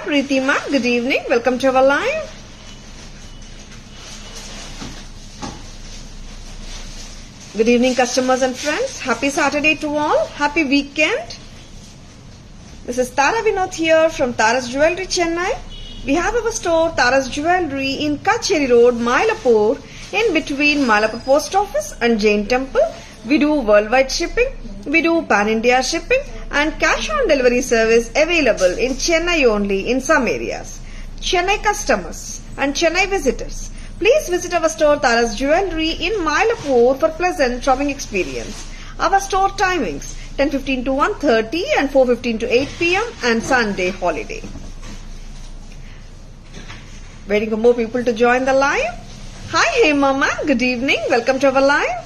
Preeti ma'am. Good evening. Welcome to our live. Good evening, customers and friends. Happy Saturday to all. Happy weekend. This is Tara Vinod here from Tara's Jewelry, Chennai. We have our store Tara's Jewelry in Kacheri Road, Mylapore, in between Mylapore Post Office and Jain Temple. We do worldwide shipping. We do pan-India shipping and cash-on-delivery service available in Chennai only in some areas. Chennai customers and Chennai visitors, please visit our store Tara's Jewelry in Mylapore for pleasant shopping experience. Our store timings 10:15 to 1:30 and 4:15 to 8 p.m. and Sunday holiday. Waiting for more people to join the live. Hi, hey mama. Good evening. Welcome to our live.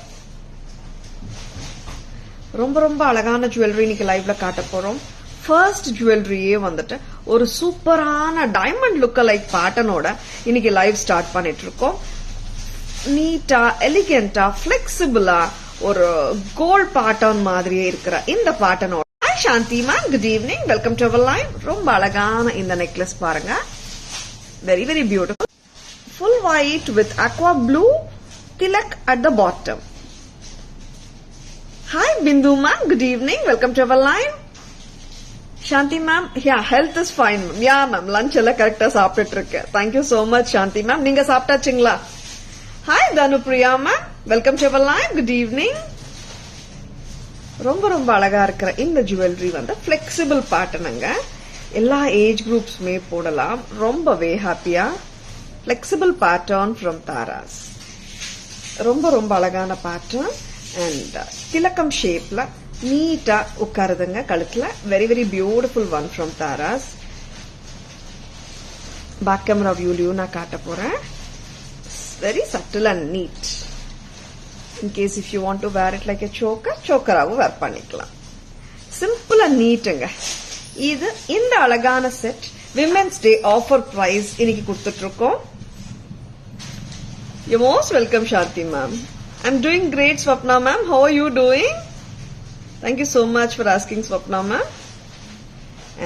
ரொம்ப அழகான jewellery இன்னைக்கு லைவ்ல காட்ட போறோம். First ஜுவல்லரியே வந்துட்டு ஒரு சூப்பரான diamond look like பேட்டர்னோட இன்னைக்கு லைவ் ஸ்டார்ட் பண்ணிட்டு இருக்கோம். நீட்டா, எலிகென்டா, பிளெக்சிபிளா ஒரு கோல்ட் பேட்டர்ன் மாதிரியே இருக்கிற இந்த பேட்டர்னோட. Hi Shanthi ma'am, good evening, welcome to our live. ரொம்ப அழகான இந்த நெக்லஸ் பாருங்க, very very beautiful. Full white with aqua blue tilak at the bottom. Hi Bindu ma'am, good evening, welcome to our live. Shanti ma'am, yeah, health is fine ma'am. Yeah ma'am, lunch எல்லாம் கரெக்டா சாப்பிட்டு இருக்கேன். Thank you so much Shanti ma'am. நீங்க சாப்பிட்டாச்சுங்களா? Hi Dhanupriya ma'am, welcome to our live, good evening. ரொம்ப அழகா இருக்கிற இந்த jewellery வந்து flexible பேட்டர்னுங்க. எல்லா ஏஜ் குரூப்ஸ்மே போடலாம். ரொம்பவே ஹாப்பியா flexible pattern from Taras. ரொம்ப அழகான பேட்டர்ன் and tilakam shapeல நீட்டா உட்காருதுங்க கழுத்துல. Very very beautiful one from Tara's. Back camera வியூலயும் நான் காட்ட போறேன். Very subtle and neat. In case if you want to wear it like a சோக்கராவும் வேர் பண்ணிக்கலாம். சிம்பிள் அண்ட் நீட்டுங்க. இது இந்த அழகான set women's day offer price இன்னைக்கு கொடுத்துட்டு இருக்கோம். You most welcome Shanthi ma'am. I'm doing great, Swapna ma'am. How are you doing? Thank you so much for asking, Swapna ma'am.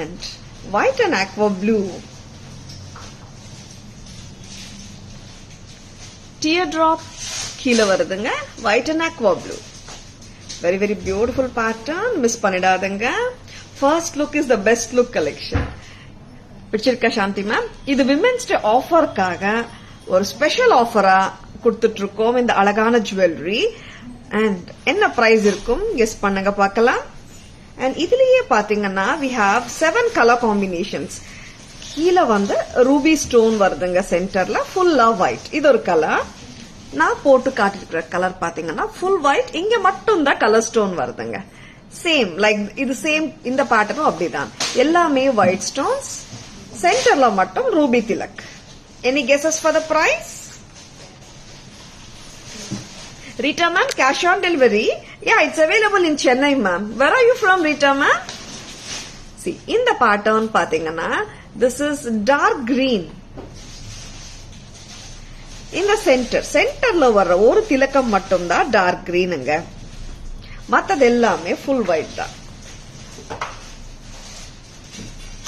And white and aqua blue. Teardrop கீழ வருதுங்க. White and aqua blue. Very very beautiful pattern. Miss பண்ணிடாதங்க. First look is the best look collection. பிடிச்சிருக்கா சாந்தி ma'am? இது women's day ஆஃபர்க்காக ஒரு special ஆஃபரா கொடுத்துட்டு இருக்கோம் இந்த அழகான jewellery. And என்ன பிரைஸ் இருக்கும் கெஸ் பண்ணுங்க பார்க்கலாம். அண்ட் இதுலயே பாத்தீங்கன்னா we have 7 கலர் காம்பினேஷன்ஸ். கீழே வந்து ரூபி ஸ்டோன் வருதுங்க சென்டர்ல, ஃபுல்லா ஒயிட். இது ஒரு கலர். நான் போட்டு காட்டிருக்கிற கலர் பாத்தீங்கன்னா ஃபுல் ஒயிட். இங்க மட்டும் தான் கலர் ஸ்டோன் வருதுங்க. சேம் லைக் இது சேம் இந்த பேட்டர்னும் அப்படிதான். எல்லாமே ஒயிட் ஸ்டோன்ஸ், சென்டர்ல மட்டும் ruby tilak. Any guesses for the price? Rita ma'am, cash on delivery. Yeah, it's available in Chennai ma'am. Where are you from, Rita ma'am? See, in the pattern பாத்தீங்கன்னா this is dark green. In the centerல வர்ற ஒரு திலக்கம் மட்டும் தான் dark greenங்க. மத்தது எல்லாமே full white தான்.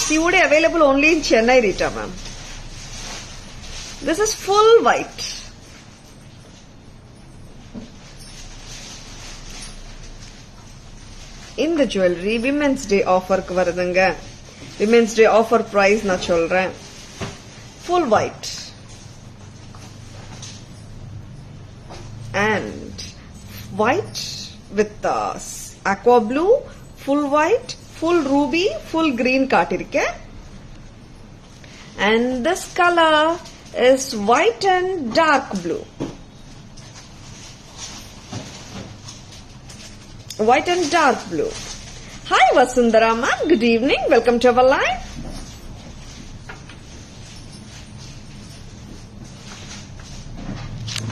See, would available only in Chennai, Rita ma'am. This is full white. இந்த jewellery women's day ஆஃபருக்கு வருதுங்க. விமென்ஸ் டே ஆஃபர் பிரைஸ் நான் சொல்றேன். Full white and white with aqua blue, full white, full ruby, full green காட்டிருக்கேன். And this color is white and dark blue. White and dark blue. Hi Vasundhara ma'am, good evening, welcome to our live.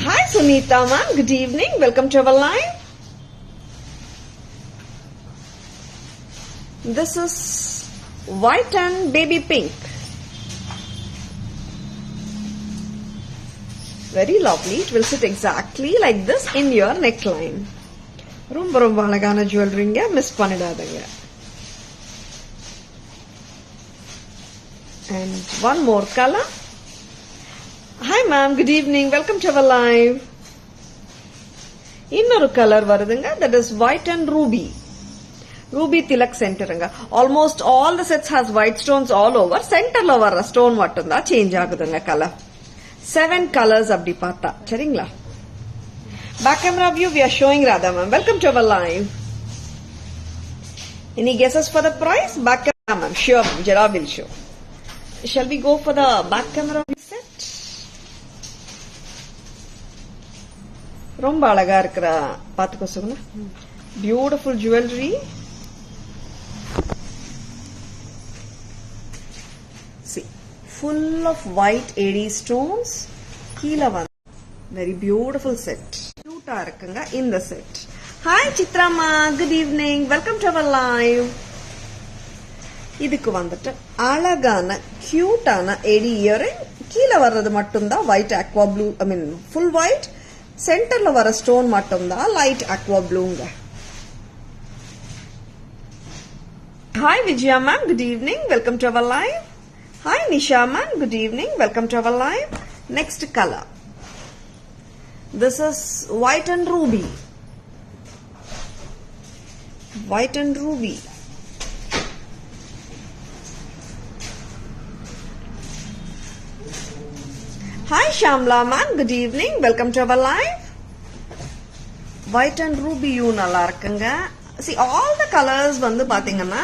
Hi Sunita ma'am, good evening, welcome to our live. This is white and baby pink. Very lovely. It will sit exactly like this in your neckline. ரொம்ப அழகான ஜுவல்லரிங்க, miss பண்ணிடாதீங்க. And one more color. Hi ma'am, good evening. Welcome to our live. Innoru color varudunga, that is white and ruby. Ruby tilak center anga. Almost all the sets has white stones all over. Center la vara stone mattumda change agudunga color. 7 colors abdi paatha. Seringla. Back camera view we are showing Radha ma'am. Welcome to our live. Any guesses for the price? Back camera ma'am. Sure ma'am. Jara will show. Shall we go for the back camera set? Romba alaga irukra paathuko sugna. Beautiful jewelry. See, full of white AD stones. Keela one. Very beautiful set. Cute ah irukanga in the set. Hi Chitrama, good evening. Welcome to our live. இதுக்கு வந்துட்டு அழகான கியூட்டான eddy earring. கீழே வர்றது மட்டும்தான் white aqua blue, I mean full white. சென்டர்ல வர stone மட்டும்தான் light aqua ப்ளூங்க. Hi Vijaya ma'am, good evening. Welcome to our live. Hi Nisha ma'am, good evening. Welcome to our live. Next colour. This is white and ruby. White and ruby. Hi Shamla ma'am, good evening. Welcome to our live. White and ruby you nalla irukanga. See, all the colors vandu pathingana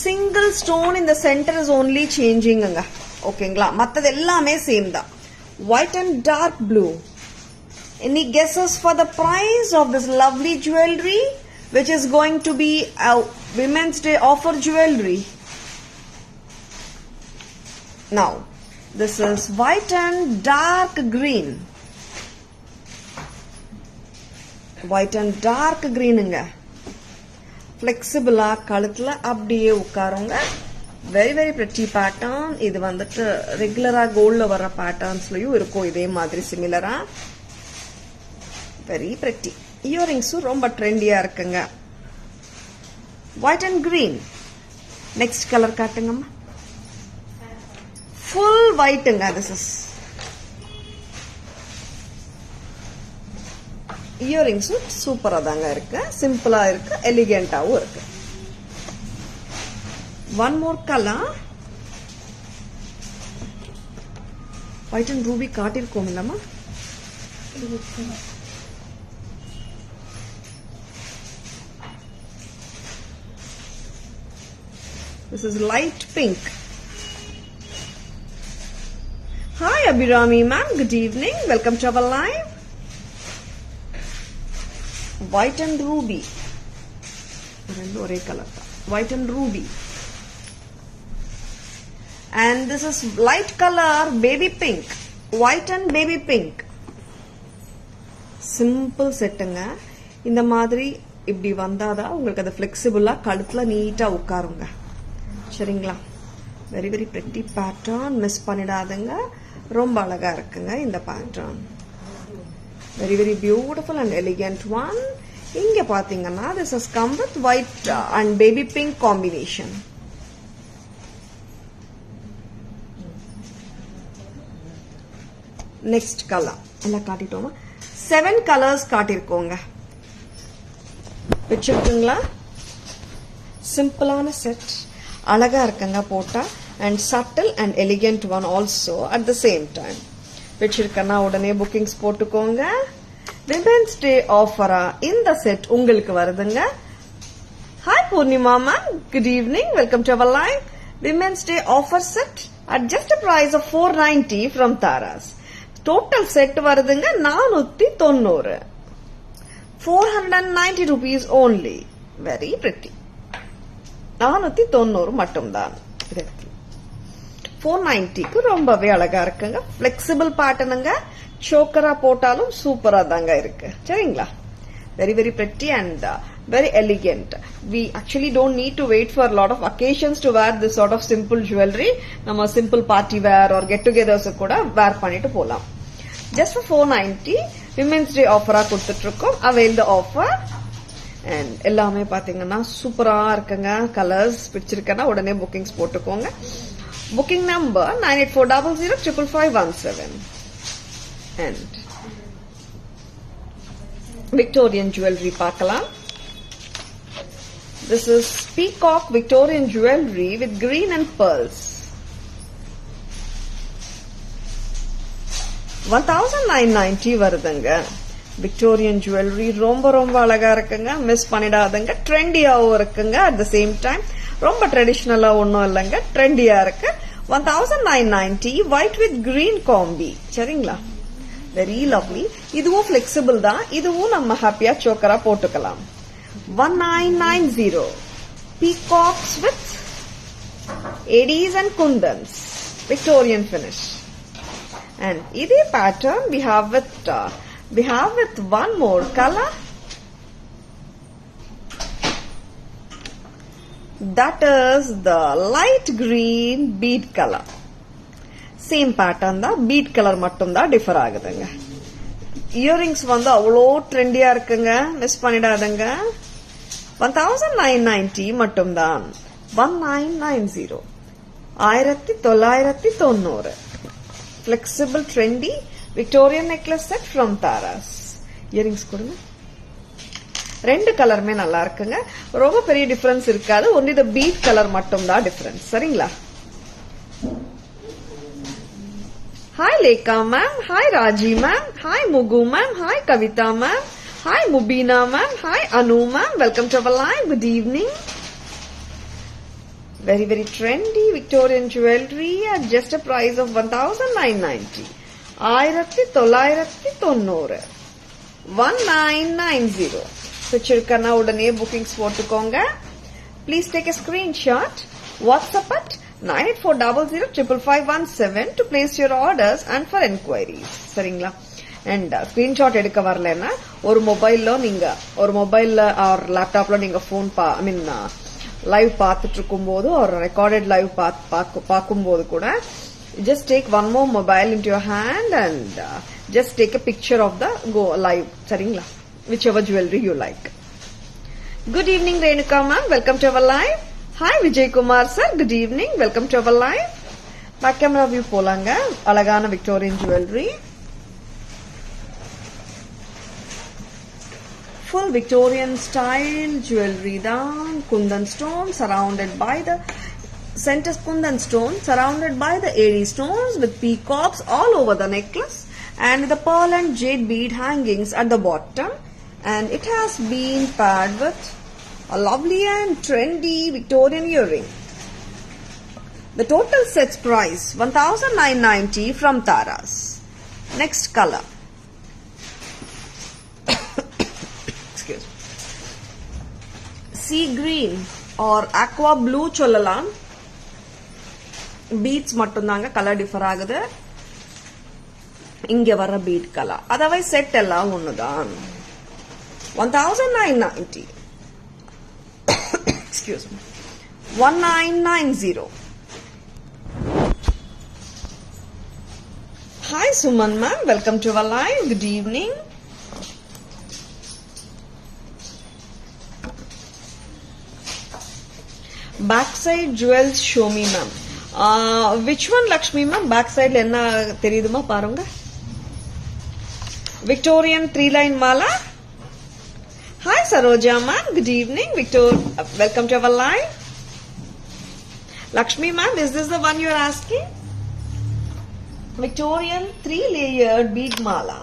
single stone in the center is only changing anga. Okayங்களா? மத்தது எல்லாமே same தான். White and dark blue. Any guesses for the price of this lovely jewelry, which is going to be a Women's Day offer jewelry? Now, this is white and dark green. White and dark green inga. Flexible ah kaluthla abdiye ukkarunga. Very very pretty pattern. Idu vandittu regular ah gold la vara patterns layum irukum idhe madri similar ah. Very pretty. Earrings ரொம்ப ட்ரெண்டியா இருக்குங்க. White and green. Next color காட்டுங்கம்மா. Full whiteங்க. This is. Earrings சூப்பரா தாங்க இருக்கு. சிம்பிளா இருக்கு, எலிகென்ட்டாவும் இருக்கு. One more color. White and ruby காட்டிருக்கோம் இல்லம்மா? This is light pink. Hi Abhirami ma'am, good evening. Welcome to our live. White and ruby. Rendu ore color. White and ruby. And this is light color baby pink. White and baby pink. Simple settinga. இந்த மாதிரி இப்படி வந்தாதான் உங்களுக்கு அது ஃபிளெக்சிபிளா கழுத்துல நீட்டா உட்காருங்க. சரிங்களா? Very very pretty pattern. Miss பண்ணிடாதுங்க. ரொம்ப அழகா இருக்குங்க இந்த pattern. Very very beautiful and elegant one. இங்க பாத்தீங்கன்னா this has come with white and baby pink combination. Next colour எல்லாம் காட்டிட்டோமா? 7 கலர்ஸ் காட்டிருக்கோங்க. வச்சிருக்கீங்களா? சிம்பிளான செட். அழகா இருக்குங்க போட்டா. And subtle and elegant one also at the same time. வச்சிருக்கனா உடனே புக்கிங்ஸ் போட்டுக்கோங்க. விமென்ஸ் டே ஆஃபரா இந்த செட் உங்களுக்கு வருதுங்க. Hi Purnima ma'am, good evening. Welcome to our live. Women's day offer set at just price of 490 from Tara's. Total set வருதுங்க 490. 490 rupees only. Very pretty. 490 மட்டும்தான். 490க்கு ரொம்பவே அழகா இருக்குங்க. பிளெக்சிபிள் பேட்டர்னுங்க. சோக்கரா போட்டாலும் சூப்பரா தாங்க இருக்கு. சரிங்களா? Very very pretty and very elegant. We actually don't need to wait for a lot of occasions to wear this sort of simple jewelry. நம்ம simple party wear or get togethers கூட wear பண்ணிட்டு போலாம். Just for 490 Women's Day offer கொடுத்துட்டு இருக்கோம். Avail the offer. And எல்லாமே பாத்தீங்கன்னா சூப்பரா இருக்குங்க. கலர்ஸ் பிடிச்சிருக்கனா உடனே புக்கிங்ஸ் போட்டுக்கோங்க. Booking number 9840055517. And Victorian jewelry பார்க்கலாம். This is peacock Victorian jewelry with green and pearls. 1990 வருதுங்க. Victorian jewelry ரொம்ப ரொம்ப அழகா இருக்குங்க. மிஸ் பண்ணிடாதங்க. ட்ரெண்டியாவும் இருக்குங்க. At the same time ரொம்ப ட்ரெடிஷனலா ஒன்றும் இல்லைங்க. ட்ரெண்டியா இருக்கு. 1990 white with green combi. சரிங்களா? Very lovely. இதுவும் flexible தான். இதுவும் நம்ம ஹாப்பியா சோக்கரா போட்டுக்கலாம். 1990 peacocks with eddies and kundans. Victorian finish. And இதே pattern we have with one more color. That is the light green bead color. Same pattern தான், bead color மட்டும் தான் differ ஆகுதுங்க. Earrings வந்து அவ்வளோ ட்ரெண்டியா இருக்குங்க. மிஸ் பண்ணிடாதங்க. 1990 மட்டும் தான். 1990 1990 flexible trendy Victorian necklace set from Taras. Earrings கொடுங்க. ரெண்டு கலருமே நல்லா இருக்குங்க. ரொம்ப பெரிய டிஃபரன்ஸ் இருக்காது. only the bead color மட்டும் தான் டிஃபரன்ஸ். சரிங்களா? Hi Lekha ma'am, hi Raji ma'am, hi Mugu ma'am, hi Kavita ma'am, hi Mubina ma'am, hi Anu ma'am. Welcome to our live. Good evening. Very very trendy Victorian jewelry at just a price of 1990. 1990. 1990. பிடிச்சிருக்கனா உடனே bookings போட்டுக்கோங்க. Please take a screenshot. WhatsApp at 9840055517 to place your orders and for enquiries. சரிங்களா? And screenshot எடுக்க வரலன்னா ஒரு மொபைல்ல R லேப்டாப்ல நீங்க phone live பார்த்துட்டு இருக்கும்போது ஒரு ரெக்கார்டட் லைவ் பார்க்கும்போது கூட just take one more mobile into your hand and just take a picture of the go live. சரிங்களா? Whichever jewelry you like. Good evening Renuka ma'am, welcome to our live. Hi Vijay Kumar sir, good evening, welcome to our live. Back camera view போலாங்க. அழகான Victorian jewelry. Full Victorian style jewelry தான். Kundan stone surrounded by the center kundan stone surrounded by the airy stones with peacocks all over the necklace and the pearl and jade bead hangings at the bottom, and it has been paired with a lovely and trendy Victorian earring. The total set's price 1990 from Taras. Next color. Excuse me. Sea green or aqua blue சொல்லலாம். Beads மட்டும்தாங்க colour differ ஆகுது. இங்க வர beat colour, otherwise set எல்லாம் ஒண்ணுதான். 1990. Excuse me. 1990. Hi Suman ma'am, welcome to our live. Good evening. Backside jewels show me ma'am. Which one Lakshmi ma'am? Backside என்ன தெரியுதுமா பாருங்க. Victorian 3-line mala. Hi Saroja ma'am, good evening. Welcome to our live. Lakshmi ma'am, is this the one you are asking? Victorian 3-layered bead mala.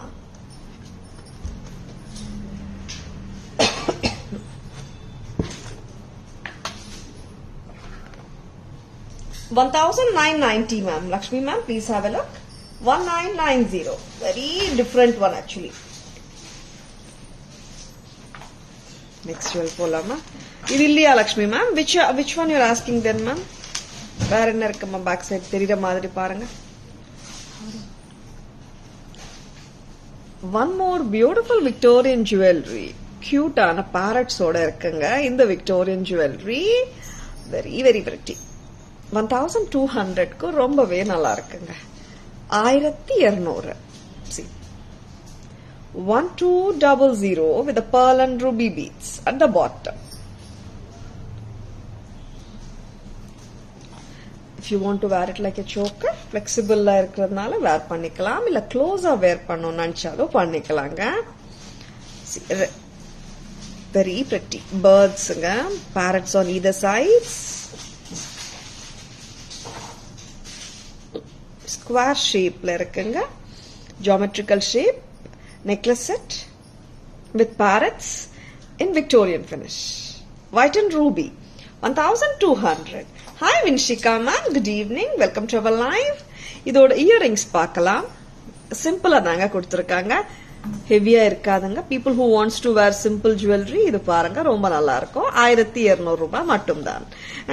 $1990 ma'am. Lakshmi ma'am, please have a look. 1990. Very different one actually. Next jewel polama. இது இல்லையா Lakshmi ma'am? Which one you are asking then ma'am? வேற என்ன இருக்குமா back side தெரியுற மாதிரி பாருங்க. One more beautiful Victorian jewelry. Cute ஆன parrots ஓட இருக்குங்க இந்த Victorian jewelry. Very very pretty. 1200க்கு ரொம்பவே நல்லா இருக்குங்க. 1200. See. 1200 with the pearl and ruby beads at the bottom. If you want to wear it like a choker, flexible la irukradnaala wear pannikalam illa close ah wear pannonu nanchalo pannikalanga. Very pretty birds nga, parrots on either sides. Square shape la irukanga, geometrical shape necklace set with parrots in Victorian finish. White and ruby, 1200. Hi Vinshika ma'am, good evening, welcome to our live. Idoda earrings paakalam, simple ah danga kuduthirukanga, heavy ah irukadanga. People who wants to wear simple jewelry idu paranga romba nalla irukum. 1200 ரூபாய் மட்டும் தான்.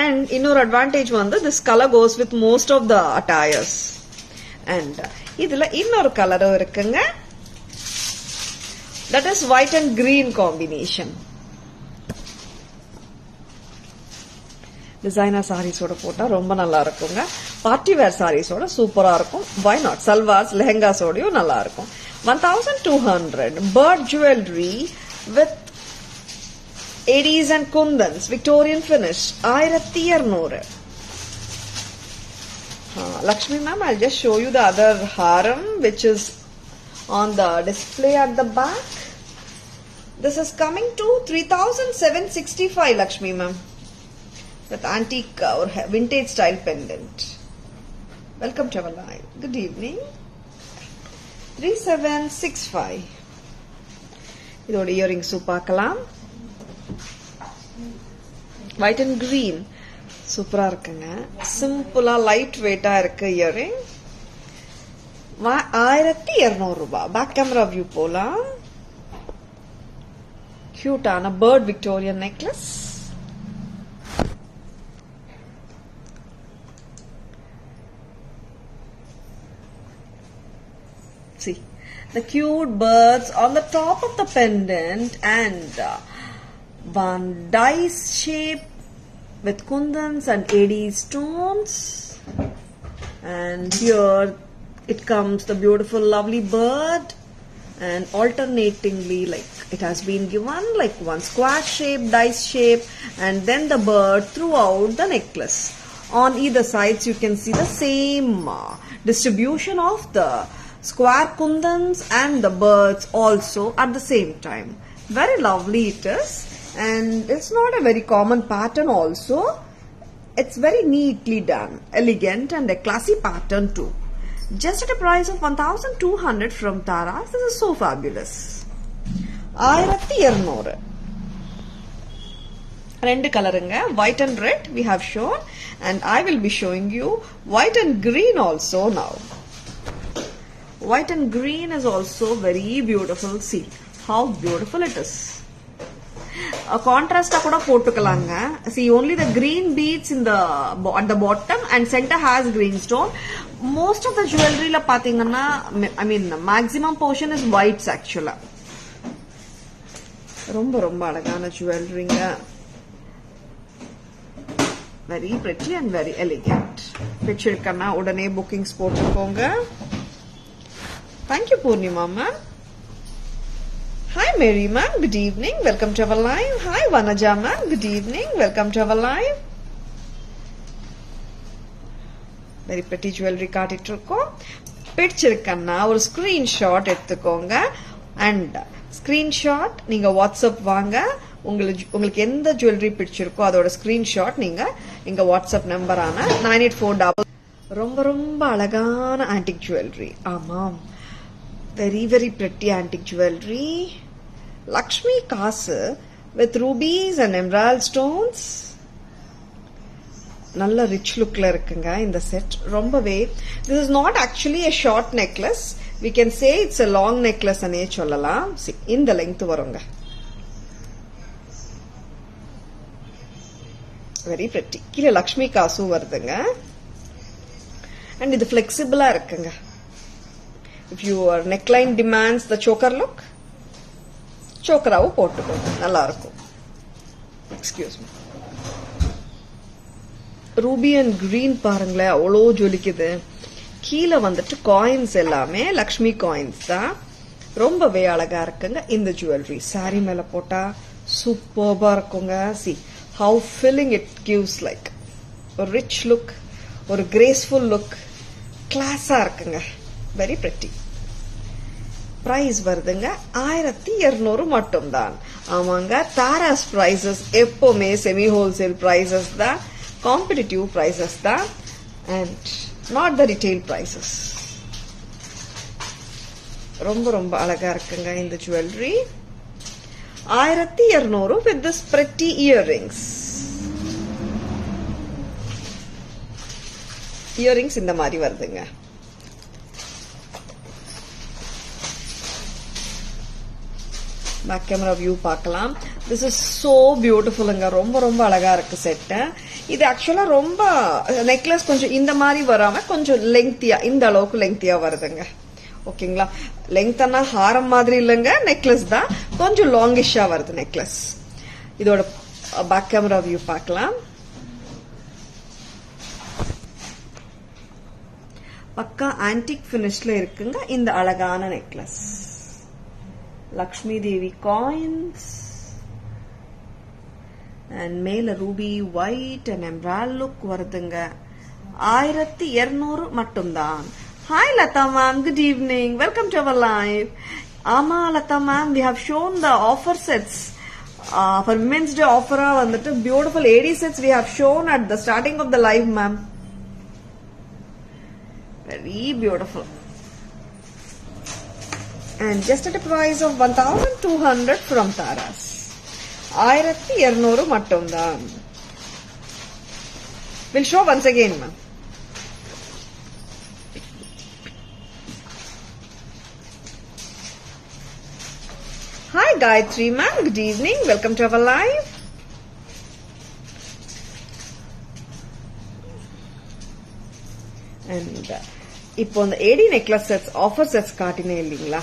And இன்னொரு advantage வந்து this color goes with most of the attires. And இதுல இன்னொரு கலரும் இருக்குங்க, that is white and green combination. Designer sarees oda போட்டா ரொம்ப நல்லா இருக்குங்க. Party wear sarees oda சூப்பரா இருக்கும். Why not? Salwars, lehengas ஓடயும் நல்லா இருக்கும். 1200 bird jewelry with Eddies and Kundans, Victorian finish, 1200. Lakshmi ma'am, I'll just show you the other haram which is on the display at the back. This is coming to 3765 Lakshmi ma'am, with antique or vintage style pendant. Welcome to our live. Good evening. 3765. Idoda earrings paakalam. White and green. சூப்பரா இருக்குங்க. சிம்பிளா light வெயிட்டா இருக்கு earring. 1200 ரூபாய். Back camera view போலாம். கியூட்டான bird Victorian necklace. See the cute birds on the top of the pendant and one dice shape with Kundans and Eddies stones. And here it comes the beautiful lovely bird, and alternatingly like it has been given like one square shape, dice shape, and then the bird throughout the necklace. On either sides you can see the same distribution of the square Kundans and the birds also at the same time. Very lovely it is. And it's not a very common pattern also. It's very neatly done, elegant and a classy pattern too. Just at a price of 1200 from Tara's. This is so fabulous. 1200. Rendu colorunga, white and red we have shown, and I will be showing you white and green also now. White and green is also very beautiful. See how beautiful it is. Contrast kuda potukalanga. See only the green beads in the at the bottom and center has green stone. Most of the jewelry la pathina, I mean maximum portion is whites actually. Romba alagana jewelry nga. Very pretty and very elegant. Picture kanna udane bookings potukonga. Thank you Purnima ma'am. Hi Mary ma'am, good evening, welcome to our live. Hi Vanaja ma'am, good evening, welcome to our live. Very pretty jewelry காட்டிட்டிருக்கோம். பிடிச்சிருக்கன்னா ஒரு screenshot எடுத்துக்கோங்க. And screenshot நீங்க WhatsApp வாங்க. உங்களுக்கு எந்த jewellery பிடிச்சிருக்கோ அதோட screenshot நீங்க எங்க வாட்ஸ்அப் நம்பரான 984 ரொம்ப அழகான ஆன்டிக் ஜுவல்லரி. ஆமாம், very very pretty antique jewelry. Lakshmi kasu with rubies and emerald stones. Nalla rich look la irukanga in the set. Rombave, this is not actually a short necklace. We can say it's a long necklace ane sollalam. See, in the length varunga. Very pretty. Kila Lakshmi kasu varudunga. And idu flexible ah irukanga. If your neckline demands the choker look, choker avu potuko nalla irukum. Excuse me. Ruby and green பாருங்களே அவ்வளோ ஜொலிக்குது. கீழே வந்துட்டு coins எல்லாமே Lakshmi coins தான். ரொம்பவே அழகா இருக்குங்க இந்த ஜுவல்லரி. சாரி மேல போட்டா சூப்பர்பா இருக்குங்க. See how filling it gives, like a rich look ஒரு கிரேஸ்ஃபுல் லுக், கிளாஸா இருக்குங்க. Very pretty. பிரைஸ் வருதுங்க 1200 மட்டும்தான். ஆமாங்க, தாராஸ் பிரைசஸ் எப்பவுமே செமி ஹோல்சேல் பிரைசஸ் தான், காம்படிட்டிவ் பிரைசஸ் தான், and not the retail prices. ரொம்ப ரொம்ப அழகா இருக்குங்க இந்த jewellery. 1200 with this pretty earrings. Earrings இந்த மாதிரி வருதுங்க. பேக் கேமரா வியூ பார்க்கலாம். This is so பியூட்டிஃபுல்லுங்க. ரொம்ப ரொம்ப அழகா இருக்கு செட்டு. இது ஆக்சுவலா ரொம்ப நெக்லஸ் கொஞ்சம் இந்த மாதிரி வராம கொஞ்சம் லெங்க்தியா, இந்த அளவுக்கு லெங்க்தியா வருதுங்க. ஓகேங்களா? லெங்க்த்னா ஹாரம் மாதிரி இல்லைங்க, நெக்லஸ் தான் கொஞ்சம் லாங்கிஷா வருது நெக்லஸ். இதோட பேக் கேமரா வியூ பார்க்கலாம். பக்கா ஆன்டிக் பினிஷ்ல இருக்குங்க இந்த அழகான necklace. Lakshmi Devi coins and மேல ruby white and emerald look வருதுங்க. 1200 மட்டும்தான். Hi Latha ma'am, good evening, welcome to our live. ஆமா Latha ma'am, we have shown the offer sets for Women's Day offer வந்துட்டு beautiful AD sets we have shown at the starting of the live ma'am. Very beautiful. And just at a price of 1200 from Taras. 1200 மட்டும்தான். We'll show once again, ma'am. Hi Gayatri ma'am, good evening, welcome to our live. And இப்போ இந்த AD necklace sets offer sets காட்டினே இல்லீங்களா,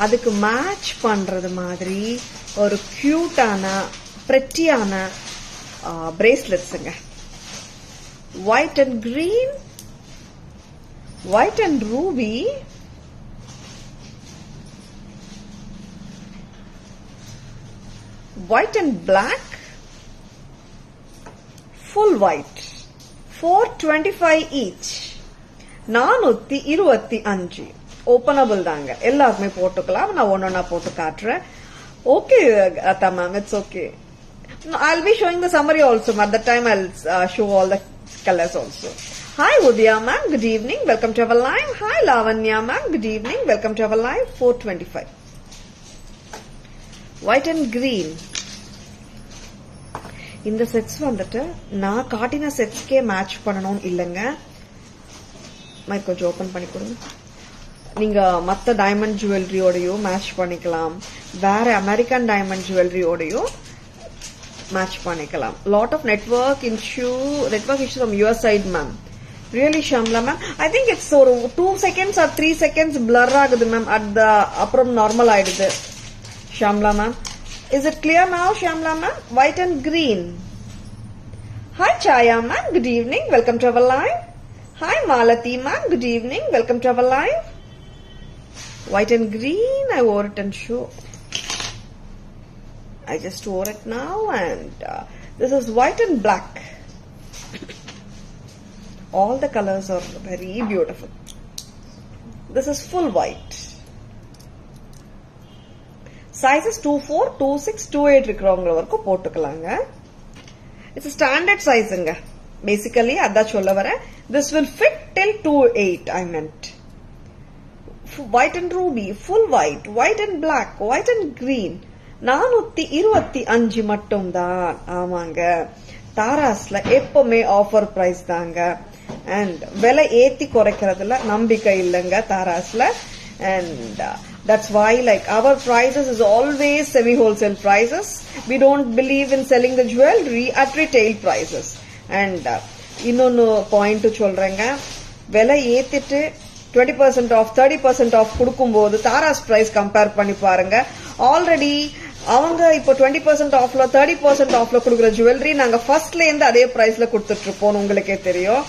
அதுக்கு match பண்றது மாதிரி ஒரு கியூட்டான பிரெட்டியான பிரேஸ்லெட்ஸுங்க. White and green, white and ruby, white and black, full white, 425 each. 425 openable தாங்க, எல்லாருமே போட்டுக்கலாம். நான் ஒன்னொன்னா போட்டு காட்டுறேன். Okay Atha ma'am, it's okay. I'll be showing the summary also. At that time I'll show all the colors also. Hi Udya ma'am, good evening, welcome to our live. Hi Lavanya ma'am, good evening, welcome to our live. 425 white and green. இந்த sets வந்துட்டு நான் காட்டின செட்ஸ்க்கே match பண்ணணும் இல்லைங்க. Mic கொஞ்சம் open பண்ணி கொடுங்க. நீங்க மத்த டைமண்ட் ஜுவல்லரியோடயோ மேட்ச் பண்ணிக்கலாம், வேற அமெரிக்கன் டைமண்ட் ஜுவல்லரியோடயோ மேட்ச் பண்ணிக்கலாம். Lot of network issue from your side ma'am. Really Shamla ma'am, I think it's ஒரு 2 seconds or 3 seconds பிளர் ஆகுது மேம். அப்புறம் நார்மல் ஆயிடுது. Shamla ma'am, is it clear now Shyamla ma'am? White and green. Hi Chaya ma'am, good evening, welcome to our live. Hi Malati ma'am, good evening, welcome to our live. White and green, I wore it and show. I just wore it now, and this is white and black. All the colors are very beautiful. This is full white. Sizes 24, 26, 28 இருக்கிறவங்க வரைக்கும் போட்டுக்கலாங்க. It's standard சைஸுங்க. Basically அதான் சொல்ல வரேன். This will fit till 28 I meant. White and ruby, full white, white and black, white and green. 425 மட்டும் தான். ஆமாங்க, தாராஸ்ல எப்பவுமே ஆஃபர் பிரைஸ் தாங்க. அண்ட் விலை ஏத்தி குறைக்கிறதுல நம்பிக்கை இல்லைங்க தாராஸ்ல. And that's why like our prices is always semi-wholesale prices. We don't believe in selling the jewelry at retail prices. And இன்னொன்னு பாயிண்ட் சொல்றேங்க, விலை ஏத்திட்டு 20% off 30% off கொடுக்கும்போது தாராஸ் பிரைஸ் கம்பேர் பண்ணி பாருங்க. ஆல்ரெடி அவங்க இப்போ 20% ஆஃப்ல 30% ஆஃப்ல கொடுக்குற ஜுவல்லரி நாங்க ஃபர்ஸ்ட்ல இருந்து அதே பிரைஸ்ல கொடுத்துட்டு இருப்போம், உங்களுக்கே தெரியும்.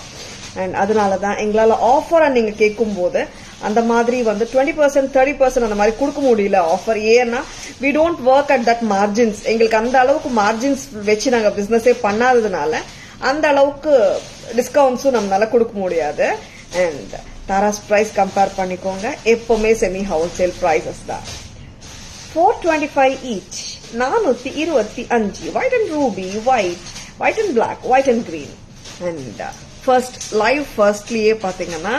அண்ட் அதனாலதான் எங்களால ஆஃபரா நீங்க கேட்கும் போது அந்த மாதிரி வந்து 20% 30% அந்த மாதிரி கொடுக்க முடியல ஆஃபர். ஏன்னா we don't work at that margins. எங்களுக்கு அந்த அளவுக்கு மார்ஜின்ஸ் வச்சு நாங்க பிசினஸே பண்ணாததுனால அந்த அளவுக்கு டிஸ்கவுண்ட்ஸும் நம்மளால கொடுக்க முடியாது. அண்ட் தாராஸ் பிரைஸ் கம்பேர் பண்ணிக்கோங்க, எப்பவுமே செமி ஹோல்சேல் பிரைசஸ் தான். 425 each, 425. White and ruby, white and black, white and green. And firstலியே பாத்தீங்கன்னா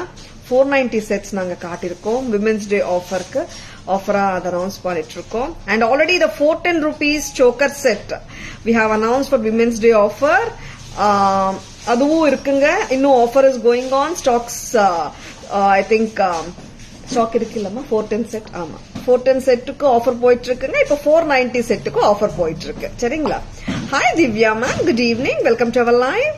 490 sets நாங்க காட்டிருக்கோம். விமென்ஸ் டே ஆஃபருக்கு ஆஃபரா அதை அனௌன்ஸ் பண்ணிட்டு இருக்கோம். And already the 410 rupees choker set we have announced for women's day offer. அதுவும் இருக்குங்க. இன்னும் offer is going on. Stocks I think stock இருக்கு இல்லம்மா 410 செட். ஆமா 410 செட்டுக்கு ஆஃபர் போயிட்டு இருக்குங்க. இப்போ 490 செட்டுக்கு ஆஃபர் போயிட்டு இருக்கு. சரிங்களா? Hi Divya ma'am, good evening, welcome to our live.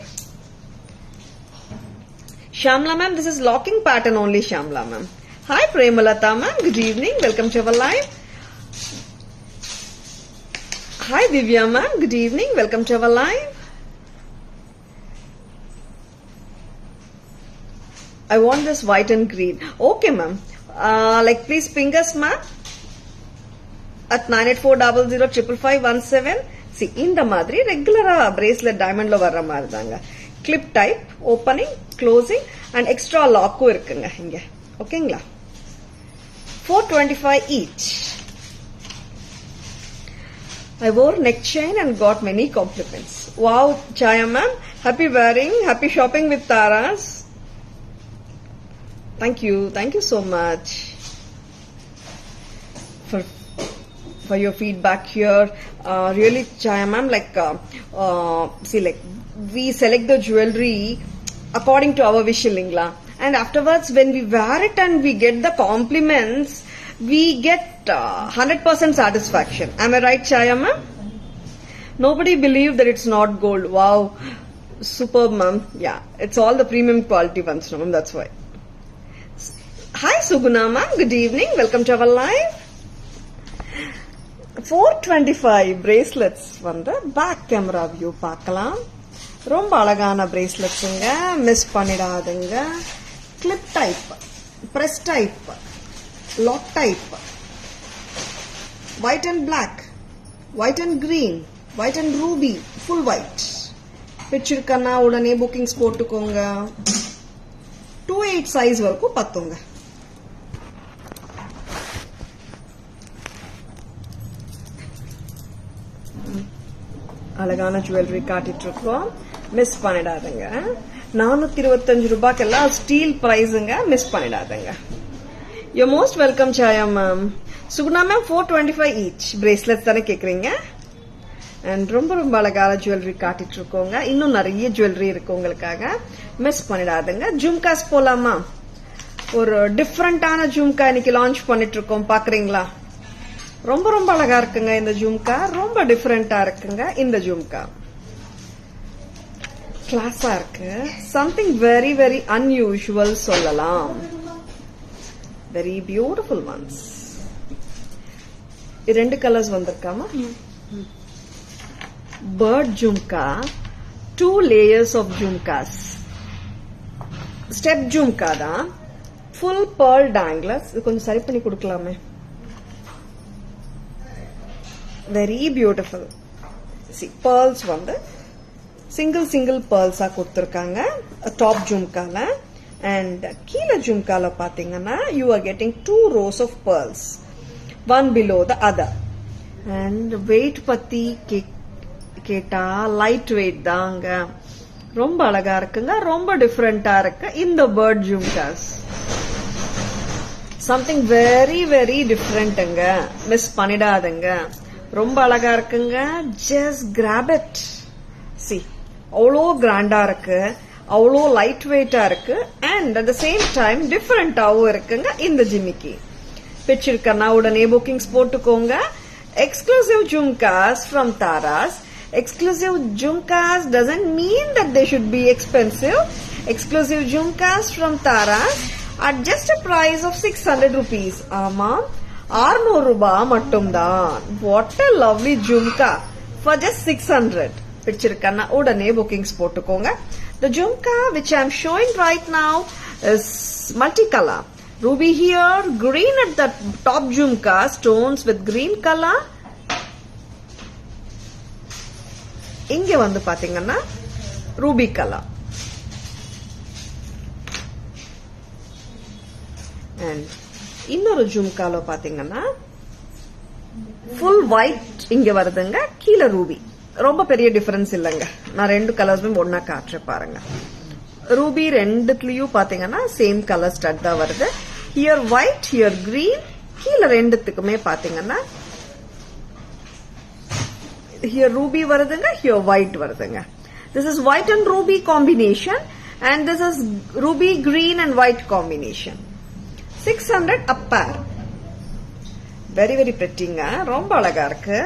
Shamla ma'am, this is locking pattern only, Shamla ma'am. Hi Premalata ma'am, good evening, welcome to our live. Hi Divya ma'am, good evening, welcome to our live. I want this white and green. Okay ma'am, like please ping us ma'am at 9840055517. See, இந்த மாதிரி ரெகுலரா bracelet டைமண்ட்ல வர்ற மாதிரி தாங்க. Clip type, opening, closing and extra லாக்கும் இருக்குங்க இங்க. ஓகேங்களா? 425 each. I wore neck chain and got many compliments. Wow, Chaya ma'am, happy wearing, happy shopping with Taras. Thank you so much for your feedback here. Really, Chaya ma'am, like see, like we select the jewelry according to our wish illingla, and afterwards when we wear it and we get the compliments, we get 100% satisfaction. Am I right, Chaya ma'am? Nobody believe that it's not gold. Wow, superb ma'am. Yeah, it's all the premium quality ones, ma'am, that's why. Hi Suguna ma'am, good evening, welcome to our live. 425 bracelets வந்து back camera view பார்க்கலாம். ரொம்ப அழகான பிரேஸ்லெட்ஸுங்க, miss பண்ணிடாதுங்க. Clip type, press type, lock type, white and black, white and green, white and ruby, full white. பிடிச்சிருக்கன்னா உடனே bookings போட்டுக்கோங்க. 28 size வரைக்கும் பத்துங்க. அழகான ஜுவல்லரி காட்டிட்டு இருக்கோம், மிஸ் பண்ணிடாதுங்க. 425 ரூபாய்க்கெல்லாம் ஸ்டீல் பிரைஸுங்க, மிஸ் பண்ணிடாதுங்க. You most welcome Chaya ma'am. Suguna ma'am 425 each bracelets தானே கேக்குறீங்க. அண்ட் ரொம்ப ரொம்ப அழகான ஜுவல்லரி காட்டிட்டு இருக்கோங்க. இன்னும் நிறைய ஜுவல்லரி இருக்கு உங்களுக்காக, மிஸ் பண்ணிடாதுங்க. ஜும்காஸ் போலாமா? ஒரு டிஃப்ரெண்டான ஜும்கா இன்னைக்கு லான்ச் பண்ணிட்டு இருக்கோம், பாக்குறீங்களா? ரொம்ப ரொம்ப அழகா இருக்குங்க இந்த ஜும்கா, ரொம்ப டிஃபரெண்டா இருக்குங்க இந்த ஜும்கா. கிளாஸா இருக்கு, சம்திங் வெரி வெரி அன்யூஷுவல் சொல்லலாம். Very beautiful ones. ரெண்டு கலர்ஸ் வந்திருக்காமா? Bird jhumka, 2 layers of jhumkas. Step jhumka தான், ஃபுல் பேர்ல் டேங்கிளர்ஸ். இது கொஞ்சம் சரி பண்ணி கொடுக்கலாமே. Very beautiful. pearls வந்து சிங்கிள் pearls கொடுத்திருக்காங்க டாப் ஜும்கால. அண்ட் கீழே ஜும்கால பாத்தீங்கன்னா you are getting 2 rows of pearls, one below the other. And weight பத்தி கேட்டா லைட் வெயிட் தாங்க, ரொம்ப அழகா இருக்குங்க, ரொம்ப டிஃபரெண்டா இருக்கு இந்த bird jhumkas. Something very very டிஃபரெண்ட்ங்க, மிஸ் பண்ணிடாதுங்க. ரொம்ப அழகா இருக்குங்க, ஜஸ்ட் கிராப் இட். சி, அவ்வளோ கிராண்டா இருக்கு, அவ்வளோ லைட் வெயிட்டா இருக்கு, and at the same time டிஃபரெண்டாவும் இருக்குங்க இந்த ஜிமிக்கி. பிடிச்சிருக்கன்னா உடனே புக்கிங்ஸ் போட்டுக்கோங்க. Exclusive jhumkas from Tara's. Exclusive jhumkas doesn't mean that they should be expensive. Exclusive jhumkas from Taras at just a price of 600 rupees. Ama 600 ரூபாய் மட்டும்தான். What a lovely jhumka for just 600. பிடிச்சிருக்கன்னா உடனே bookings போட்டுக்கோங்க. The jhumka which I am showing right now is multicolor. Ruby here, green at the top jhumka, stones with green color. இங்க வந்து பாத்தீங்கன்னா ruby color. And இன்னொரு ஜும்கால பாத்தீங்கன்னா full white இங்க வருதுங்க, கீழ ரூபி. ரொம்ப பெரிய டிஃபரன்ஸ் இல்லங்க. நான் ரெண்டு கலர்ஸுமே ஒண்ணா காட்டுறேன் பாருங்க. ரூபி ரெண்டுலயும் பாத்தீங்கன்னா சேம் கலர் ஸ்டட் தான் வருது. ஹியர் ஒயிட், ஹியர் கிரீன், கீழ ரெண்டுத்துக்குமே பாத்தீங்கன்னா ஹியர் ரூபி வருதுங்க, ஹியர் ஒயிட் வருதுங்க. This is white and Ruby combination and this is ruby green and white combination. 600 a pair. Very very prettyங்க, ரொம்ப அழகா இருக்கு,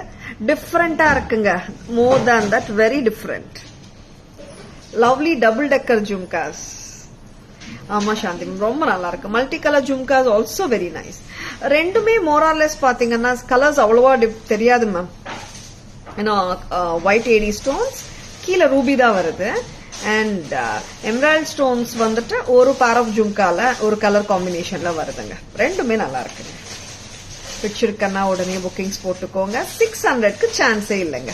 டிஃபரெண்டா இருக்குங்க. more than that, very different. lovely double decker jhumkas. ஆமா சாந்தி, ரொம்ப நல்லா இருக்கு. Multi colour jhumkas also very nice. ரெண்டுமே more or less பாத்தீங்கன்னா கலர்ஸ் அவ்வளவா தெரியாது மேம். ஏன்னா ஒயிட் ஏடி ஸ்டோன்ஸ், கீழே ரூபி தான் வருது. அண்ட் எம்ராய்ட் ஸ்டோன்ஸ் வந்துட்டு ஒரு பேர் ஆஃப் ஜும்கால ஒரு கலர் காம்பினேஷன்ல வருதுங்க. ரெண்டுமே நல்லா இருக்குங்க. பிடிச்சிருக்கன்னா உடனே புக்கிங்ஸ் போட்டுக்கோங்க. 600க்கு சான்ஸே இல்லைங்க.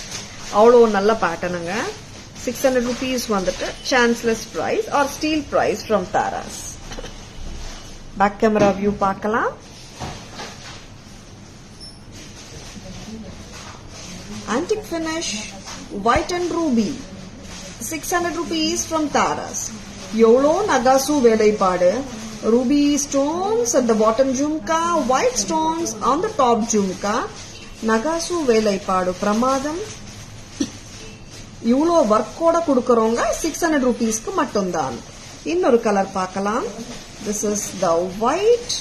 அவ்வளோ நல்ல பேட்டர்னுங்க. 600 rupees வந்துட்டு chanceless price or steal price from Tara's. Back camera view பார்க்கலாம். Antique finish, white and ruby, 600 rupees from Taras. எவ்வளோ நகாசு வேலைப்பாடு. Ruby stones at the bottom jhumka, white stones on the top jhumka. நகாசு வேலைப்பாடு பிரமாதம். இவ்வளோ ஒர்க்கோட கொடுக்கறவங்க 600 rupeesக்கு மட்டும்தான். இன்னொரு கலர் பார்க்கலாம். This is the white,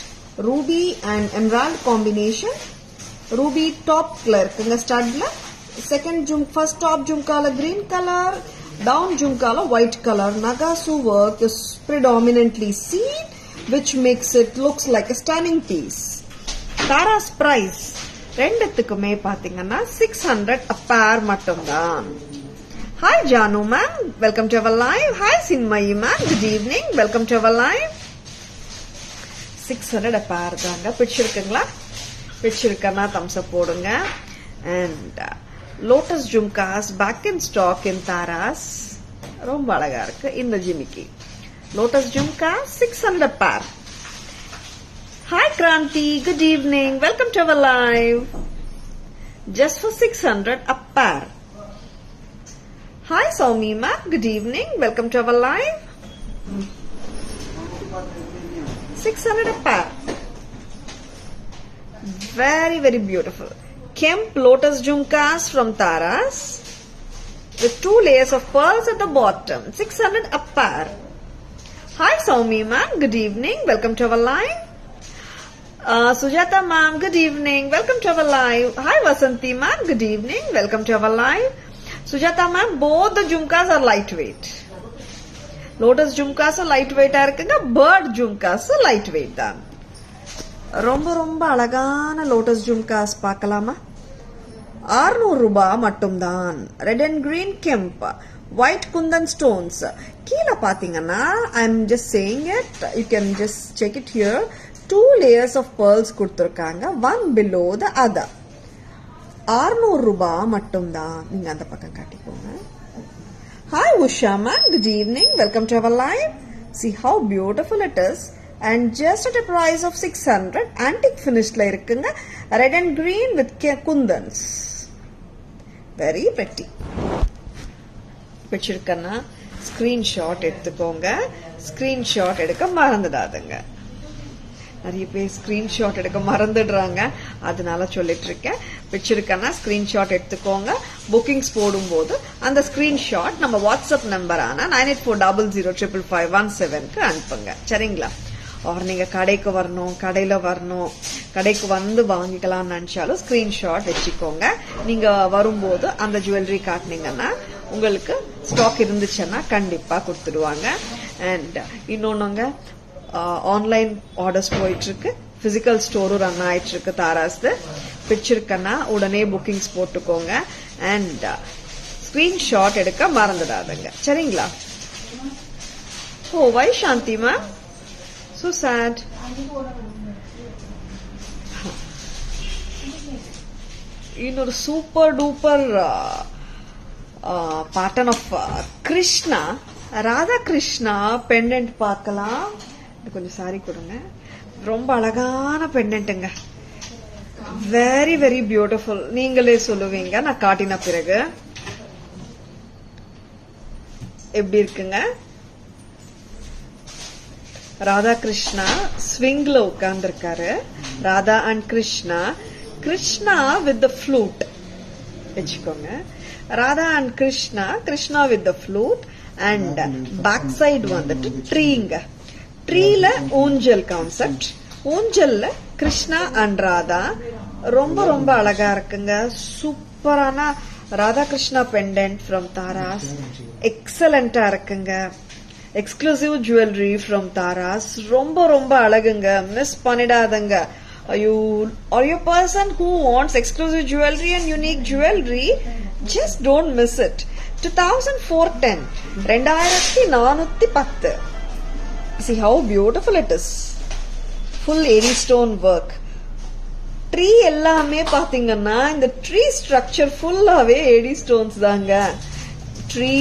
ruby and emerald combination. Ruby top இருக்குங்க ஸ்டட்ல. First top jhumkala green color, down jhumkala white color. Nagasu work is predominantly seen, which makes it looks like a stunning piece. Tara's price ரெண்டுத்துக்குமே பாத்தீங்கன்னா 600 a pair மட்டும்தான். Hi Janu ma'am, welcome to our live. Hi Sinmayi ma'am, good evening, welcome to our live. 600 a pair தாங்க. பிடிச்சிருக்குங்களா? பிடிச்சிருக்கனா thumbs up போடுங்க. And lotus jhumkas back in stock in Taras. ரொம்ப அழகா இருக்கு இந்த ஜிமிக்கி. lotus jhumka 600 pair. Hi Kranti, good evening, welcome to our live. Just for 600 a pair. Hi Soumi ma'am, good evening, welcome to our live. 600 a pair. Very very beautiful. Kemp lotus jhumkas from Taras with 2 layers of pearls at the bottom. 600 a pair. Hi Soumi ma'am, good evening, welcome to our live. Sujata ma'am, good evening, welcome to our live. Hi Vasanti ma'am, good evening, welcome to our live. Sujata ma'am, both the jhumkas are lightweight. Lotus jhumkas are lightweight ah irukanga, bird jhumkas are lightweight தான். ரொம்ப ரொம்ப அழகான lotus jhumkas பார்க்கலாமா? 600 ரூபாய் மட்டும்தான். Red and green kemp, white kundan stones. கீழே பாத்தீங்கன்னா I am just saying it, you can just check it here. 2 layers of pearls கொடுத்திருக்காங்க, one below the other. 600 ரூபாய் மட்டும்தான். நீங்க அந்த பக்கம் காட்டிக்கோங்க. Hi Usha ma'am, good evening, welcome to our live. See how beautiful it is. And just at a price of 600, antique finished la irukkunga, red and green with kundans. Very pretty. பிடிச்சிருக்கனா screenshot எடுத்துக்கோங்க. Screenshot எடுக்க மறந்துடாதுங்க. நிறைய பேர் screenshot எடுக்க மறந்துடுறாங்க, அதனால சொல்லிட்டு இருக்கேன். பிடிச்சிருக்கனா ஸ்கிரீன்ஷாட் எடுத்துக்கோங்க. புக்கிங்ஸ் போடும்போது அந்த ஸ்கிரீன்ஷாட் நம்ம வாட்ஸ்அப் நம்பரான 9840055517க்கு அனுப்புங்க. சரிங்களா? ஆர் நீங்க கடைக்கு வரணும், கடைக்கு வந்து வாங்கிக்கலாம்னு நினைச்சாலும் ஸ்கிரீன்ஷாட் வச்சுக்கோங்க. நீங்க வரும்போது அந்த ஜுவல்லரி காட்டினீங்கன்னா உங்களுக்கு ஸ்டாக் இருந்துச்சுன்னா கண்டிப்பா கொடுத்துடுவாங்க. அண்ட் இன்னொன்னுங்க, ஆன்லைன் ஆர்டர்ஸ் போயிட்டு இருக்கு, பிசிக்கல் ஸ்டோரும் ரன் ஆயிட்டு இருக்கு தாராஸ். பிடிச்சிருக்கன்னா உடனே புக்கிங்ஸ் போட்டுக்கோங்க. அண்ட் ஸ்கிரீன்ஷாட் எடுக்க மறந்துடாதுங்க. சரிங்களா? ஓ வை சாந்தி மேம், so sad. இன்னொரு super duper pattern of Krishna, Radha Krishna pendant பார்க்கலாம். கொஞ்சம் சாரி கொடுங்க. ரொம்ப அழகான பெண்டன்ட்ங்க. Very very beautiful. நீங்களே சொல்லுவீங்க நான் காட்டின பிறகு. எப்படி இருக்குங்க? ராதா கிருஷ்ணா ஸ்விங்ல உட்கார்ந்துருக்காரு. Radha and Krishna. Krishna with the flute வச்சுக்கோங்க. Radha and Krishna. Krishna with the flute and back side வந்துட்டு ட்ரீங்க. ட்ரீல ஊஞ்சல் கான்செப்ட். ஊஞ்சல்ல கிருஷ்ணா அண்ட் ராதா. ரொம்ப ரொம்ப அழகா இருக்குங்க. சூப்பரான ராதா கிருஷ்ணா பெண்டன்ட் ஃப்ரம் தாராஸ். எக்ஸலண்டா இருக்குங்க. Exclusive jewellery from Tara's. ரொம்ப ரொம்ப அழகுங்க. மிஸ் பண்ணிடாதங்க. Are you a person who wants exclusive jewelry and unique jewelry? Just don't miss it. 2410. 2410. See how beautiful it is. Full AD stone work. Tree எல்லாமே பாத்தீங்கன்னா இந்த tree structure ஃபுல்லாவே AD stones தாங்க. Tree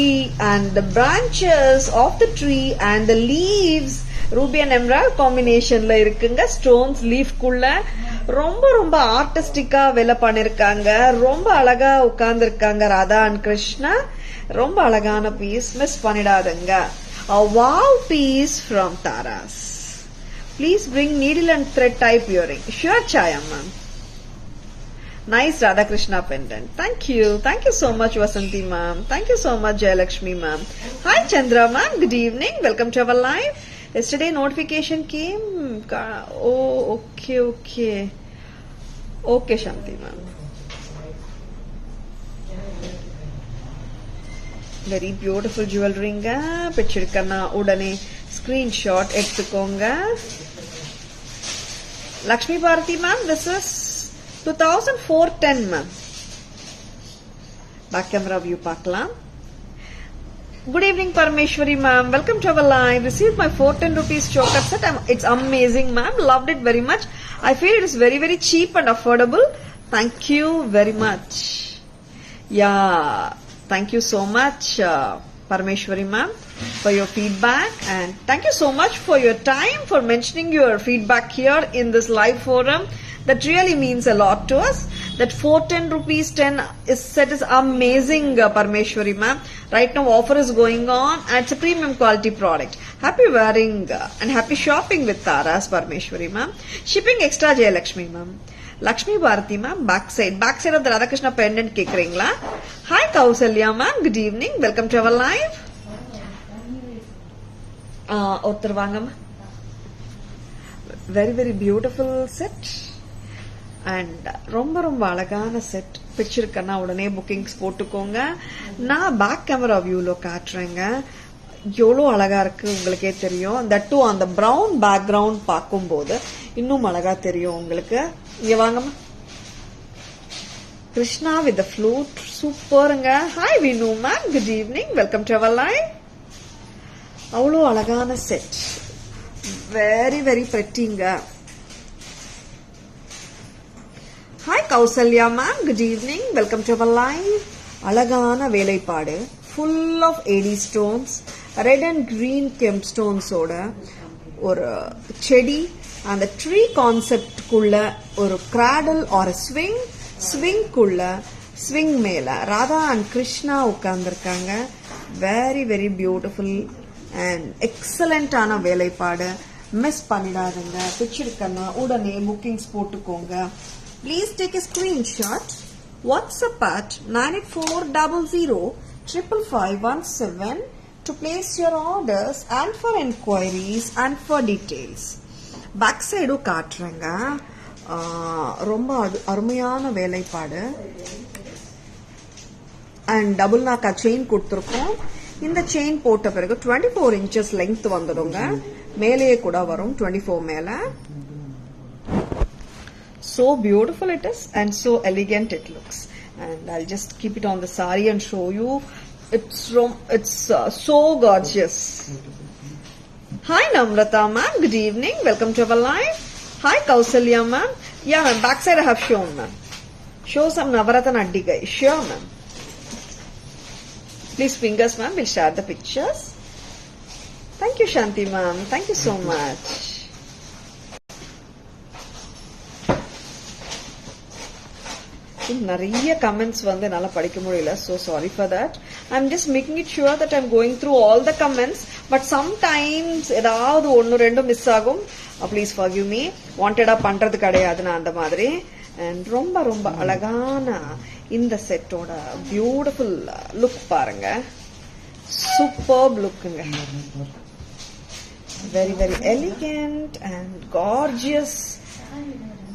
and the branches of the tree and the leaves ruby and emerald காம்பினேஷன்ல இருக்குங்க. Stones leaf குள்ள ரொம்ப ரொம்ப ஆர்டிஸ்டிக்கா வேலை பண்ணிருக்காங்க. ரொம்ப அழகா உட்கார்ந்து இருக்காங்க ராதா அண்ட் கிருஷ்ணா. ரொம்ப அழகான பீஸ். மிஸ் பண்ணிடாதுங்க. A wow piece from Taras. Please bring needle and thread type earring. Sure, Chaya ma'am. Nice Radha Krishna pendant. Thank you. Thank you so much, Vasanti ma'am. Thank you so much, Jayalakshmi ma'am. Hi, Chandra ma'am. Good evening. Welcome to our live. Yesterday notification came. Oh, okay. Okay, Shanti ma'am. Very beautiful jewelryங்க. பிடிச்சிருக்கனா உடனே screenshot எடுத்துக்கோங்க. Lakshmi Bharathi ma'am, this is 2410 ma'am. Back camera view பார்க்கலாம். Good evening Parameshwari ma'am. Welcome to our live. Received my 410 rupees choker set. It's amazing ma'am. Loved it very much. I feel it is very very cheap and affordable. Thank you very much. Yeah. Thank you so much, Parameshwari ma'am, for your feedback, and thank you so much for your time for mentioning your feedback here in this live forum. That really means a lot to us. That 410 rupees 10 set is amazing, Parameshwari ma'am. Right now offer is going on and it's a premium quality product. Happy wearing and happy shopping with Taras, Parameshwari ma'am. Shipping extra, Jayalakshmi ma'am. Lakshmi Bharati ma'am, back side of the Radha Krishna pendant கேக்குறீங்களா? Hi Kausalya ma'am, good evening. Welcome to our live. ஒருத்தர் வாங்க. Very very beautiful set and ரொம்ப ரொம்ப அழகான set. பிடிச்சிருக்கனா உடனே bookings போட்டுக்கோங்க. நான் back camera வியூல காட்டுறேங்க. எவ்வளோ அழகா இருக்கு உங்களுக்கே தெரியும். தட் டூ அந்த பிரவுன் பேக்ரவுண்ட் பார்க்கும்போது இன்னும் அழகா தெரியும் உங்களுக்கு. இங்க வாங்கம்மா. Krishna with the flute. சூப்பருங்க. Hi Vinu ma'am, good evening. Welcome to our live. அவ்வளோ அழகான செட். வெரி வெரி பிரெட்டிங்க. Hi Kousalya ma'am, good evening. Welcome to our live. அழகான வேலைப்பாடு. Full of AD stones. Red and green gem ஸ்டோன்ஸோட ஒரு செடி. அந்த ட்ரீ கான்செப்டுக்குள்ள ஒரு கிராடல் ஆர் ஸ்விங்குள்ள ஸ்விங் மேல ராதா அண்ட் கிருஷ்ணா உட்கார்ந்துருக்காங்க. வெரி வெரி பியூட்டிஃபுல் அண்ட் எக்ஸலண்டான வேலைப்பாடு. மிஸ் பண்ணிடாதுங்க. பிடிச்சிருக்கன்னா உடனே புக்கிங்ஸ் போட்டுக்கோங்க. Please take a screenshot. WhatsApp at 9400555517 to place your orders and for enquiries and for details. Back சைடும் காட்டுறேங்க. ரொம்ப அருமையான வேலைப்பாடு. அண்ட் டபுள் நாக்கா செயின் கொடுத்துருக்கோம். இந்த செயின் போட்ட பிறகு 24 inches லெங்த் வந்துடுங்க. மேலேயே கூட வரும் 24 மேல. So beautiful it is and so elegant it looks. And I'll just keep it on the saree and show you. It's so gorgeous. Hi Namrata ma'am, good evening. Welcome to our live. Hi Kausalya ma'am. Yeah ma'am, backside I have shown ma'am. Show some Navaratana Addigai. Sure ma'am. Please fingers ma'am, we'll share the pictures. Thank you Shanti ma'am, thank you so much. நிறைய comments வந்து என்னால படிக்க முடியல, so sorry for that. I'm just making it sure that I'm going through all the comments, but sometimes ஏதாவது ஒன்னு ரெண்டு miss ஆகும். Please forgive me. வாண்டடா பண்றது கிடையாது நான் அந்த மாதிரி. And ரொம்ப ரொம்ப அழகான இந்த செட்டோட பியூட்டிஃபுல் லுக் பாருங்க. சூப்பர்ப் லுக்குங்க. Very very elegant and gorgeous.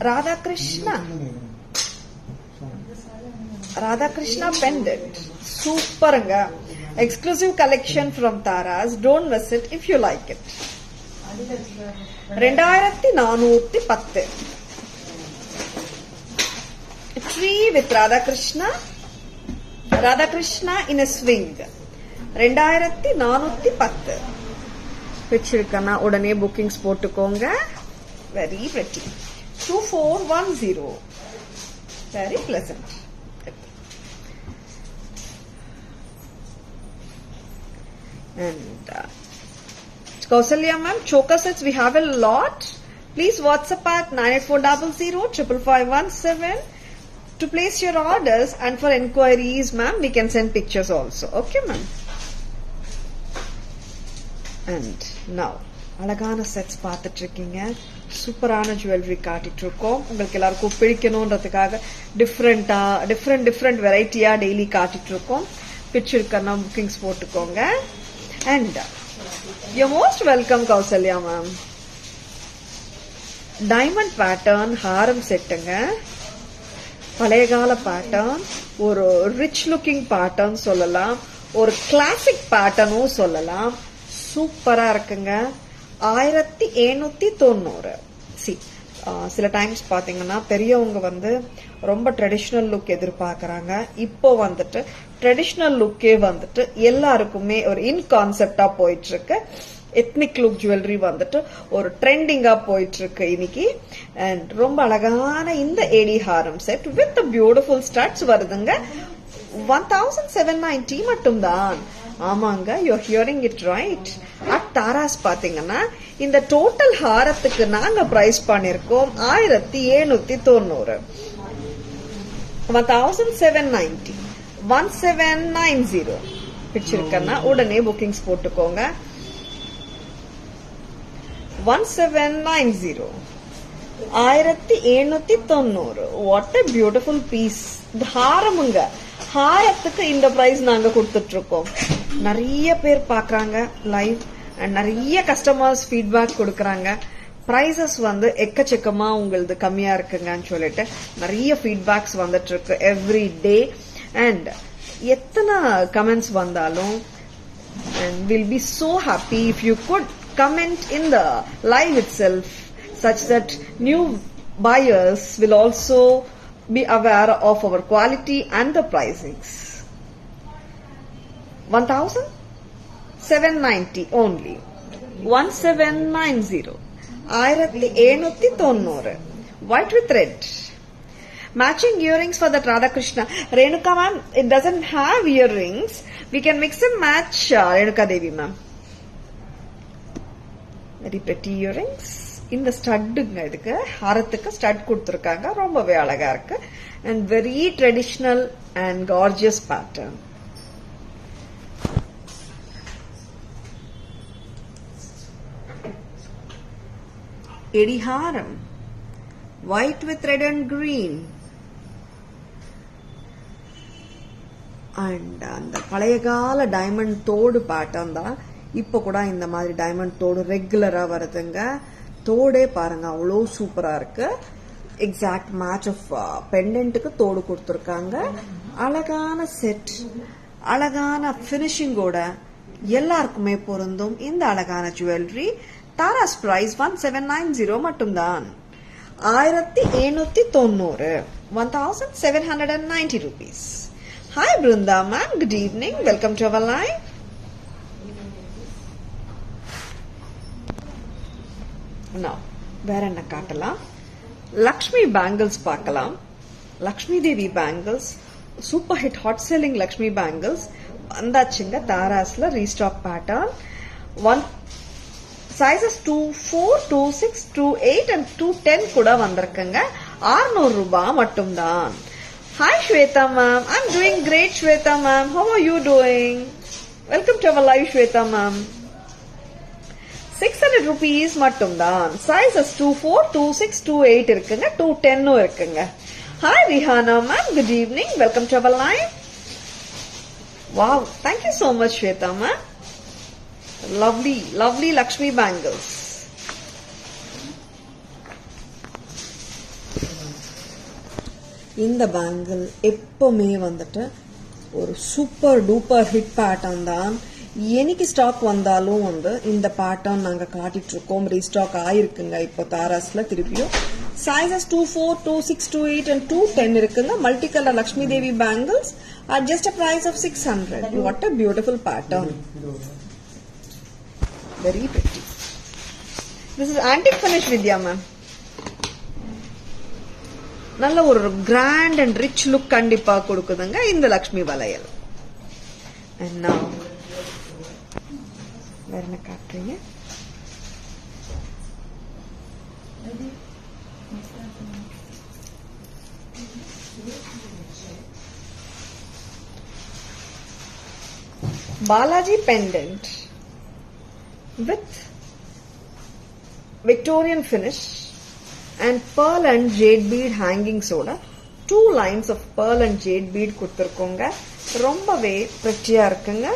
Radha Krishna pendant. Superங்க. Exclusive collection from Taras. Don't miss it if you like it. 2410. Tree with Radha Krishna in a swing. 2410. பிடிச்சிருக்கனா உடனே புக்கிங்ஸ் போட்டுக்கோங்க. Very pretty. 2410. Very pleasant. And Kausalya ma'am, choker sets we have a lot. Please WhatsApp at 98400 to place your orders, and for enquiries ma'am we can send pictures also. Okay ma'am. And now அழகான sets பார்த்துட்டு இருக்கீங்க. சூப்பரான jewellery காட்டிட்டு இருக்கோம். உங்களுக்கு எல்லாருக்கும் பிடிக்கணும்ன்றதுக்காக different வெரைட்டியா daily காட்டிட்டு இருக்கோம். பிடிச்சிருக்கனா புக்கிங்ஸ் போட்டுக்கோங்க. And you're most welcome Kausalya ma'am. Diamond pattern Haram செட்டுங்க. பழையகால pattern, ஒரு ரிச் லுக்கிங் பேட்டர்ன் சொல்லலாம், ஒரு கிளாசிக் பேட்டர்னும் சொல்லலாம். சூப்பரா இருக்குங்க. 1790. சில டைம்ஸ் பாத்தீங்கன்னா பெரியவங்க வந்து ரொம்ப ட்ரெடிஷனல் லுக் எதிர்பார்க்கறாங்க. இப்போ வந்துட்டு ட்ரெடிஷனல் லுக்கே வந்துட்டு எல்லாருக்குமே ஒரு இன் கான்செப்டா போயிட்டு இருக்கு. எத்னிக் லுக் ஜுவல்லரி வந்துட்டு ஒரு ட்ரெண்டிங்கா போயிட்டு இருக்கு இன்னைக்கு. அண்ட் ரொம்ப அழகான இந்த ஏடி ஹாரம் செட் வித் பியூட்டிஃபுல் ஸ்டட்ஸ் வருதுங்க. 1790 மட்டும்தான். ஆமாங்க, you're hearing it right. at Taras பாத்தீங்கன்னா இந்த டோட்டல் ஹாரத்துக்கு நாங்க பிரைஸ் பண்ணிருக்கோம் 1790. 1790. 1790 பிடிச்சிருக்கனா உடனே புக்கிங்ஸ் போட்டுக்கோங்க. 1790. 1790. What a beautiful piece. இந்த ஹாரமுங்க, ஹாரத்துக்கு இந்த பிரைஸ் நாங்க கொடுத்துட்டு இருக்கோம். நிறைய பேர் பாக்குறாங்க லைவ் அண்ட் நிறைய கஸ்டமர்ஸ் ஃபீட்பேக் கொடுக்கறாங்க. பிரைசஸ் வந்து எக்கச்சக்கமா உங்களது கம்மியா இருக்குங்கன்னு சொல்லிட்டு நிறைய ஃபீட்பேக்ஸ் வந்துட்டு இருக்கு எவ்ரி டே. அண்ட் எத்தனை கமெண்ட்ஸ் வந்தாலும் and we'll be so happy if you could comment in the live itself such that new buyers will also be aware of our quality and the pricings. 1790 only. 1790. 1790. White with red. Matching earrings for that Radha Krishna. Renuka ma'am, it doesn't have earrings. We can mix and match Renuka Devi ma'am. Very pretty earrings. இந்த ஸ்டட்டுங்க, இதுக்கு ஹாரத்துக்கு stud கொடுத்துருக்காங்க. ரொம்பவே அழகா இருக்கு. And very traditional and gorgeous pattern. எடிஹாரம் white with red and green. And அந்த பழைய கால டைமண்ட் தோடு பேட்டர்ன் தான் இப்ப கூட இந்த மாதிரி டைமண்ட் தோடு ரெகுலரா வருதுங்க. தோடே பாருங்க அவ்வளோ சூப்பரா இருக்கு. எக்ஸாக்ட் மேட்ச் ஆஃப் பெண்டன்ட்டுக்கு தோடு கொடுத்துருக்காங்க. அழகான செட், அழகான பினிஷிங்கோட எல்லாருக்குமே பொருந்தும் இந்த அழகான ஜுவல்லரி. தாராஸ் பிரைஸ் 1790 மட்டும்தான். 1790. 1790 rupees. Hi Brunda ma'am, good evening. Welcome to our live. Now, வேற என்ன காட்டலாம்? லக்ஷ்மி பேங்கிள்ஸ் பார்க்கலாம். Lakshmi Devi bangles, super hit hot selling Lakshmi bangles. வந்தாச்சுங்க தாராஸ்ல restock pattern. One sizes 24, 26, 28 and 210 கூட வந்திருக்குங்க. 600 ரூபாய் மட்டும்தான். Hi Shweta ma'am, I'm doing great Shweta ma'am. How are you doing? Welcome to our live Shweta ma'am. 600 rupees மட்டும்தான். Sizes 24, 26, 28 இருக்குங்க. 210 இருக்குங்க. Hi Rihana ma'am, good evening. Welcome to our live. Wow, thank you so much Shweta ma'am. Lovely, lovely Lakshmi bangles. இந்த bangle எப்பவுமே வந்துட்டு ஒரு super duper hit pattern தான். என்னைக்கு stock வந்தாலும் வந்து இந்த பேட்டர்ன் நாங்க காட்டிட்டு இருக்கோம். ரீஸ்டாக் ஆயிருக்குங்க இப்போ தாராஸ்ல திருப்பியும். சைசஸ் 24, 26, 28 and 210 இருக்குங்க. Multi colour Lakshmi Devi bangles at just a price of 600. What a beautiful pattern. Very pretty. This is antique finish Vidya ma'am. நல்ல ஒரு கிராண்ட் அண்ட் ரிச் லுக் கண்டிப்பா கொடுக்குதுங்க இந்த லக்ஷ்மி வளையல். And now வேற என்ன காட்டுறீங்க? Balaji pendant with Victorian finish and pearl and jade bead hanging soda. 2 lines of pearl and jade bead கொடுத்திருக்கோங்க. ரொம்பவே pretty-ஆ இருக்குங்க.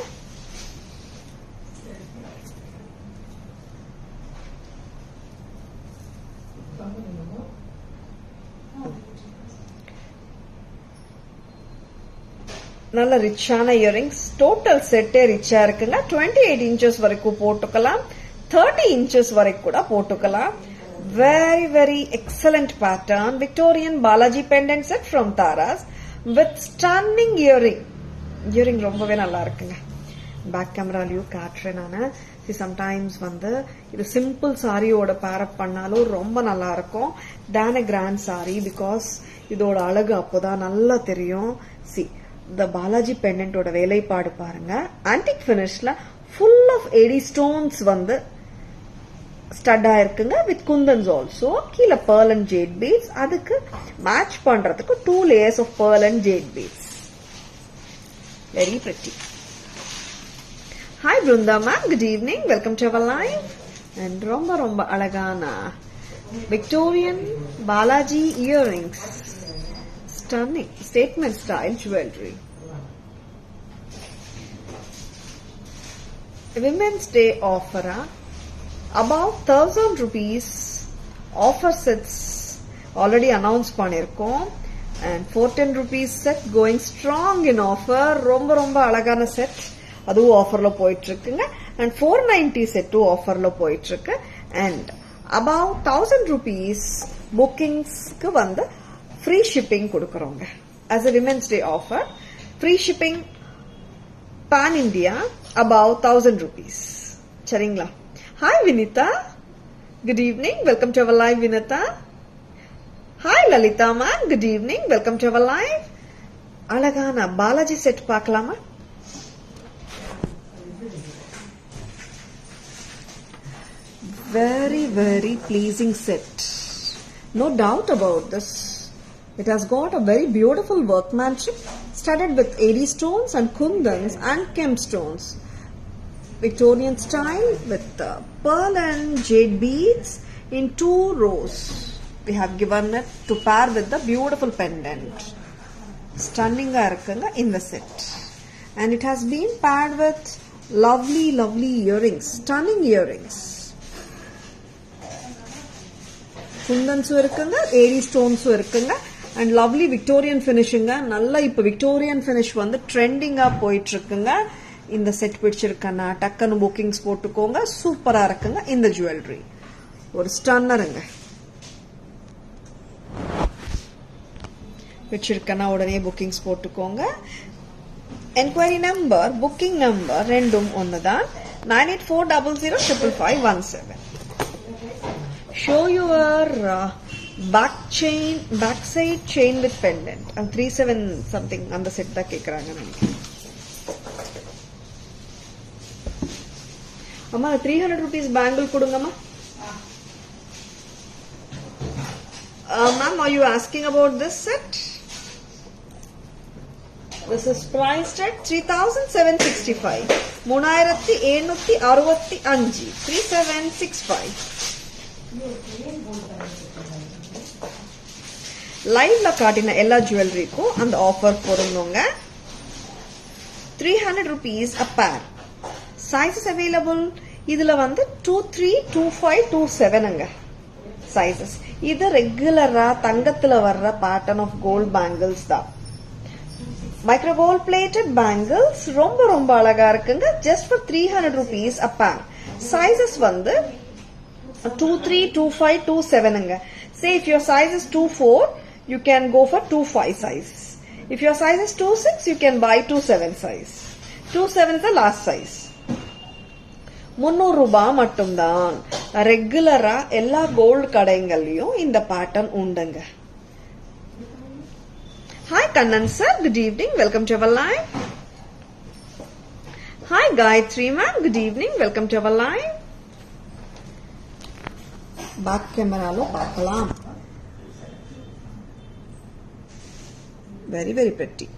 நல்ல ரிச்சான இயரிங்ஸ். டோட்டல் செட்டே ரிச்சா இருக்குங்க. 28 inches வரைக்கும் போட்டுக்கலாம். 30 inches வரைக்கும் கூட போட்டுக்கலாம். Very very excellent pattern. Victorian Balaji pendant set from Taras with stunning earring. Earring ரொம்பவே நல்லா இருக்குங்க. பேக் கேமராலயும் காட்டுறேன் நானு. சம்டைம்ஸ் வந்து இது சிம்பிள் சாரியோட பேரப் பண்ணாலும் ரொம்ப நல்லா இருக்கும் than a grand saree because இதோட அழகு அப்போதான் நல்லா தெரியும். See the Balaji pendant ஓட வேலைப்பாடு பாருங்க. ஆன்டிக் ஃபினிஷ்ல full of AD stones வந்து ஸ்டட் ஆயிருக்குங்க. With kundans also. கீழே pearl and jade beads. அதுக்கு மேட்ச் பண்றதுக்கு 2 layers of pearl and jade beads. Very pretty. Hi Brunda ma'am, good evening. Welcome to our live. And ரொம்ப ரொம்ப அழகான Victorian Balaji earrings. Stunning statement style jewelry. Women's Day offer about 1000 rupees offer sets already announced பண்ணிருக்கோம். and 410 rupees set going strong in offer. ரொம்ப ரொம்ப அழகான set அதுவும் ஆஃபர்ல போயிட்டு இருக்குங்க. and 490 செட்டும் ஆஃபர்ல போயிட்டு இருக்கு. and about 1000 rupees bookings-க்கு வந்து free shipping கொடுக்கறோங்க. as a Women's Day offer free shipping pan India about 1000 rupees. சரிங்களா? Hi Vinita, good evening. Welcome to our live Vinita. Hi Lalita ma'am, good evening. Welcome to our live. அழகான Balaji set பார்க்கலாமா? Very very pleasing set. No doubt about this. It has got a very beautiful workmanship studded with AD stones and kundans and gemstones. Victorian style with pearl and jade beads in 2 rows. We have given it to pair with the beautiful pendant. Stunning ah irukanga in the set. And it has been paired with lovely lovely earrings. Stunning earrings. Kundans irukanga, AD stones irukanga. And lovely Victorian finishing. நல்ல இப்ப Victorian finish வந்து ட்ரெண்டிங்கா போயிட்டு இருக்குங்க. இந்த set பிடிச்சிருக்கனா டக்குன்னு bookings போட்டுக்கோங்க. சூப்பரா இருக்குங்க இந்த ஜுவல்லரி. ஒரு ஸ்டன்னருங்க. பிடிச்சிருக்கனா உடனே புக்கிங்ஸ் போட்டுக்கோங்க. என்கொயரி நம்பர் புக்கிங் நம்பர் ரெண்டும் ஒண்ணுதான். 9840055517. Show your back side chain with pendant and 37 something அந்த செட் தான் கேக்குறாங்க நினைக்கிறேன். அம்மா 300 rupees bangle கொடுங்கம்மா. Ma'am, are you asking about this set? This is priced at 3,765. 3765. 3765. லைவ்ல காட்டின எல்லா ஜுவல்லரிக்கும் அந்த offer பொருந்துங்க. 300 rupees a pair. Sizes available. இதுல வந்து 23, 25, 27ங்க sizes. இது ரெகுலரா தங்கத்துல வர்ற பேட்டர்ன் ஆஃப் கோல்ட் பேங்கிள்ஸ் தான். மைக்ரோ கோல்ட் பிளேட்டட் பேங்கிள்ஸ் ரொம்ப ரொம்ப அழகா இருக்குங்க. Just for 300 rupees a pair. Sizes வந்து 23, 25, 27ங்க. Say if your size is 24, you can go for 25 size. If your size is 26, you can buy 27 size. 27 is the last size. 300 ரூபாய் மட்டும்தான். ரெகுலரா எல்லா gold கடைகள்லயும் இந்த பேட்டர்ன் உண்டுங்க. Hi Kannan sir, good evening. Welcome to our live. Hi Gayatri ma'am, good evening. Welcome to our live. Back camera lo paakalam. Very very pretty.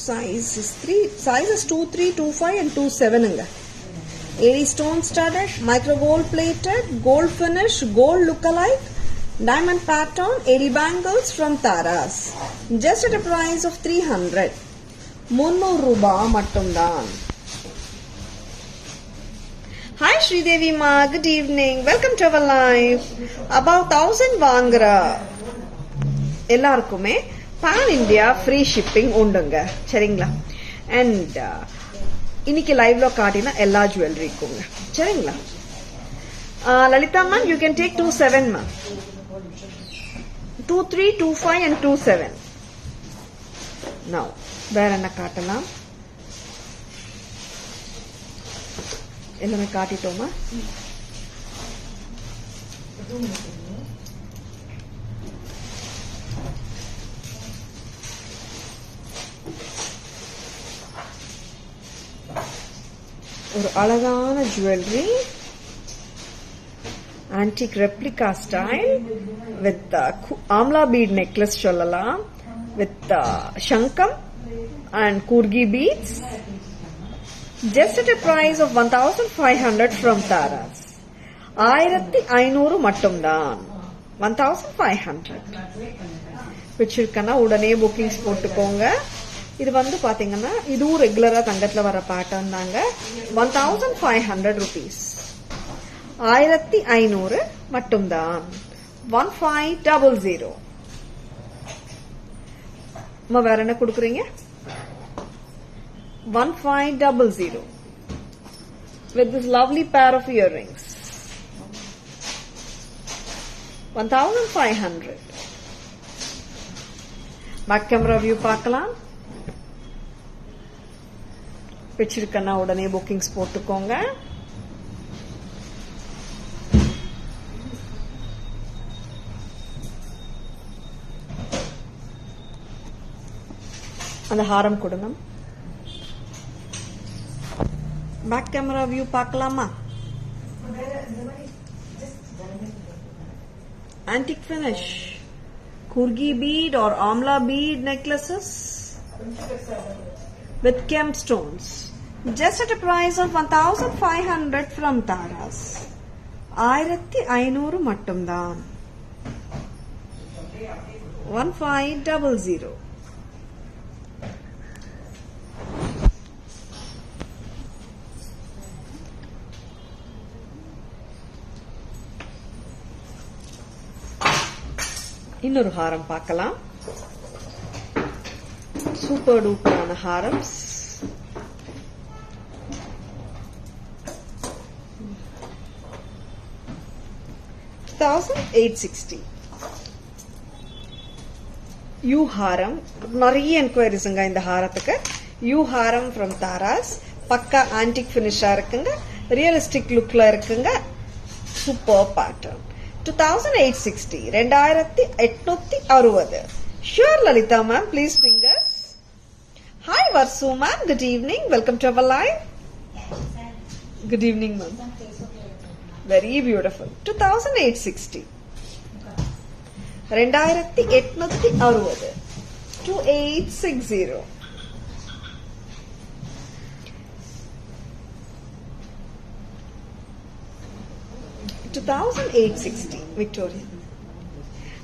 Size is 2, 3, 2, 5 and 2, 7ங்க. AD stone studded, micro gold plated, gold finish, gold look-alike, diamond pattern, AD bangles from Taras. Just at a price of 300. 300 ரூபாய் மட்டும்தான். Hi Sridevi ma, good evening. Welcome to our live. About 1000 வாங்குற எல்லாருக்குமே pan India free shipping உண்டுங்க. சரிங்களா? And இன்னைக்கு லைவ்ல காட்டினா எல்லா ஜுவல்லரிக்குங்க. சரிங்களா? Lalitha ma'am, you can take 27 ma'am. 23, 25 and 27. Now வேற என்ன காட்டலாம்? எல்லாமே காட்டிட்டோமா? ஒரு அழகான jewellery, antique replica style with amla bead necklace சொல்லலாம், with Sangam and Coorgi beads. Just at a price of 1500 from Taras. 1500 மட்டும்தான். 1500 பிடிச்சிருக்கனா உடனே புக்கிங்ஸ் போட்டுக்கோங்க. இது வந்து பாத்தீங்கன்னா இதுவும் ரெகுலரா தங்கத்துல வர பேட்டர்ன் தாங்க. 1500 rupees. 1500 மட்டும்தான். 1500. வேற என்ன கொடுக்குறீங்க? 1500 with this lovely pair of earrings. 1500. Back camera view பார்க்கலாம். பிடிச்சிருக்கனா உடனே புக்கிங்ஸ் போட்டுக்கோங்க. அந்த ஹாரம் கொடுங்க. பேக் கேமரா வியூ பார்க்கலாமா? Antique finish, kurgi bead or amla bead necklaces with gemstones. Just at a price of 1500 from Taras. 1500 மட்டும்தான். 1500. இன்னொரு ஹாரம் பார்க்கலாம். சூப்பர் டூப்பரான ஹாரம்ஸ். $1,860. யூ ஹாரம். நிறைய என்கொயரிஸ்ங்க இந்த ஹாரத்துக்கு. You Haram from Tara's. பக்கா ஆன்டிக் பினிஷா இருக்குங்க. ரியலிஸ்டிக் லுக்ல இருக்குங்க. Super pattern. 2860. 2860. Sure Lalita ma'am, please fingers. Hi Varsu ma'am, good evening. Welcome to our live. Good evening, ma'am. Very beautiful. 2860. 2860. 2860. 2860. Victorian.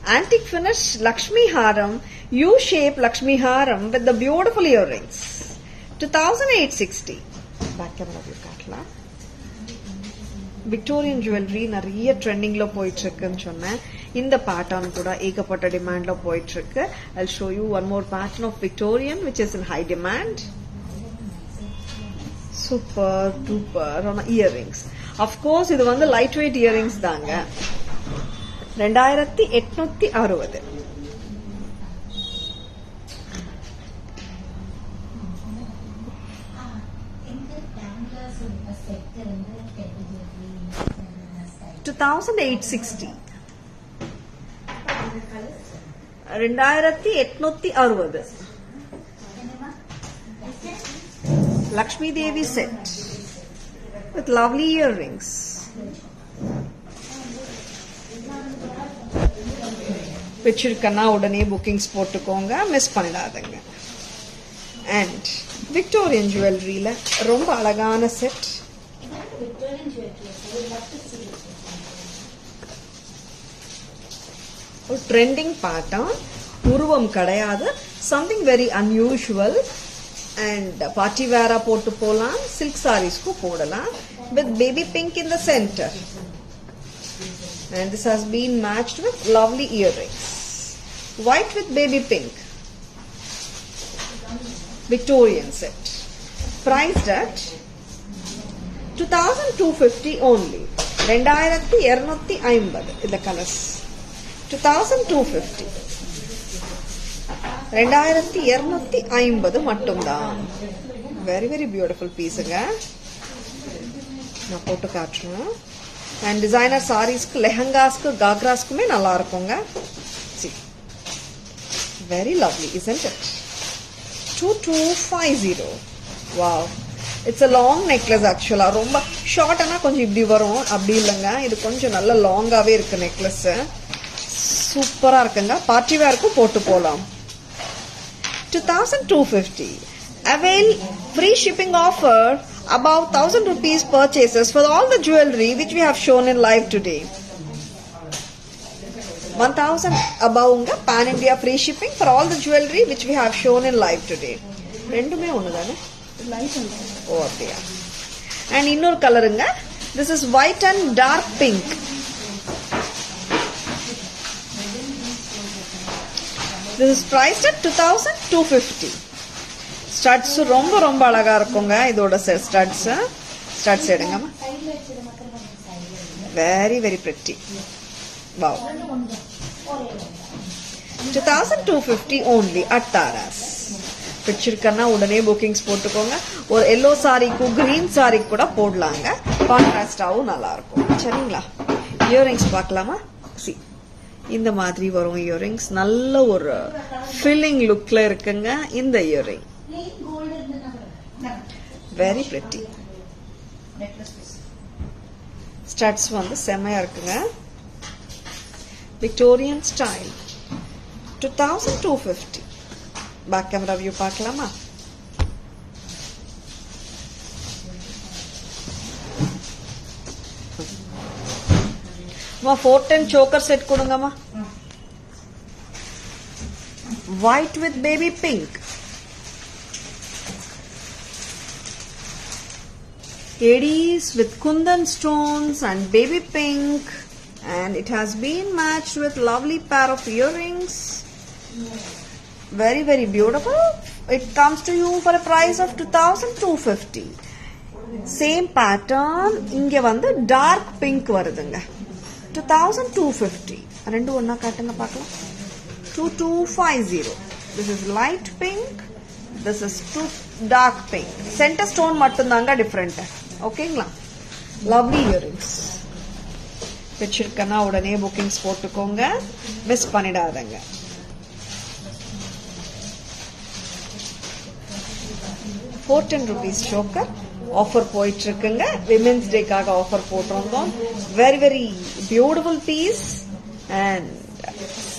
Antique finish Lakshmi Haram, U-shape Lakshmi Haram with the beautiful earrings. 2860. Back camera view காட்டலாம். Victorian jewelry நிறைய ட்ரெண்டிங்ல போயிட்டு இருக்குன்னு சொன்னேன். இந்த pattern கூட ஏகப்பட்ட டிமாண்ட்ல போயிட்டு இருக்கு. I'll show you one more pattern of Victorian which is in high demand. Super duper earrings. Of course இது வந்து லைட் வெயிட் இயரிங்ஸ் தாங்க. 2860. $2,860. 2860. Lakshmi Devi set with lovely earrings. பிடிச்சிருக்கனா உடனே புக்கிங்ஸ் போட்டுக்கோங்க, மிஸ் பண்ணிடாதீங்க. அண்ட் விக்டோரியன் ஜுவல்லரியில ரொம்ப அழகான set. ஒரு trending pattern, உருவம் கிடையாது, something very unusual and party vera போட்டு போலாம், சில்க் சாரீஸ்க்கு போடலாம் with baby pink in the center. And this has been matched with lovely earrings. White with baby pink. Victorian set. Priced at 2250 only. 2250 in the colors. 2250. 2250 மட்டும்தான். Very very beautiful piece again. நான் போட்டு காட்டுறேன். And designer sarees ku, lehengas ku, gagras ku me nalla irukonga. See, very lovely, isn't it? 2250. Wow, it's a long necklace actually. Romba short ana konjam ibdi varum, abdi illanga. Idu konjam nalla long ave irukku necklace. Super ah irukanga. Party wear ku போட்டு போலாம். 2250. Avail free shipping offer above 1000 rupees purchases for all the jewelry which we have shown in live today. 1000 above unga pan India free shipping for all the jewelry which we have shown in live today. Rendume onnudane light and oh apdiya. And innor color unga, this is white and dark pink. This is priced at 2250. Studs ரொம்ப ரொம்ப அழகா இருக்குங்க. இதோட studs எடுங்கம்மா. Very very pretty. Wow. 2250 only at Taras. பிடிச்சிருக்கனா உடனே bookings போட்டுக்கோங்க. ஒரு எல்லோ சாரிக்கு கிரீன் சாரி கூட போடலாங்க. கான்ட்ராஸ்டாவும் நல்லா இருக்கும். சரிங்களா? இயரிங்ஸ் பார்க்கலாமா? சி, இந்த மாதிரி வரும் இயரிங்ஸ். நல்ல ஒரு ஃபில்லிங் லுக்ல இருக்குங்க இந்த இயரிங். Very pretty. Studs வந்து செமையா இருக்குங்க. Victorian style. 2250. Back camera view பார்க்கலாமா? மா 410 choker set கொடுங்கம்மா. White with baby pink. Ladies with kundan stones and baby pink, and it has been matched with lovely pair of earrings. Very very beautiful. It comes to you for a price of 2250. Same pattern inge vandu dark pink varudunga. 2250. rendu onna kaattunga paakalam. 2250. This is light pink, this is dark pink. Center stone mattumdanga different. ஓகேங்களா? Lovely earrings. வச்சிருக்கனா உடனே bookings போட்டுக்கோங்க, miss பண்ணிடாதங்க. ₹410 choker offer போயிட்டு இருக்குங்க. Women's டேக்காக offer போட்டிருந்தோம். Very very beautiful piece and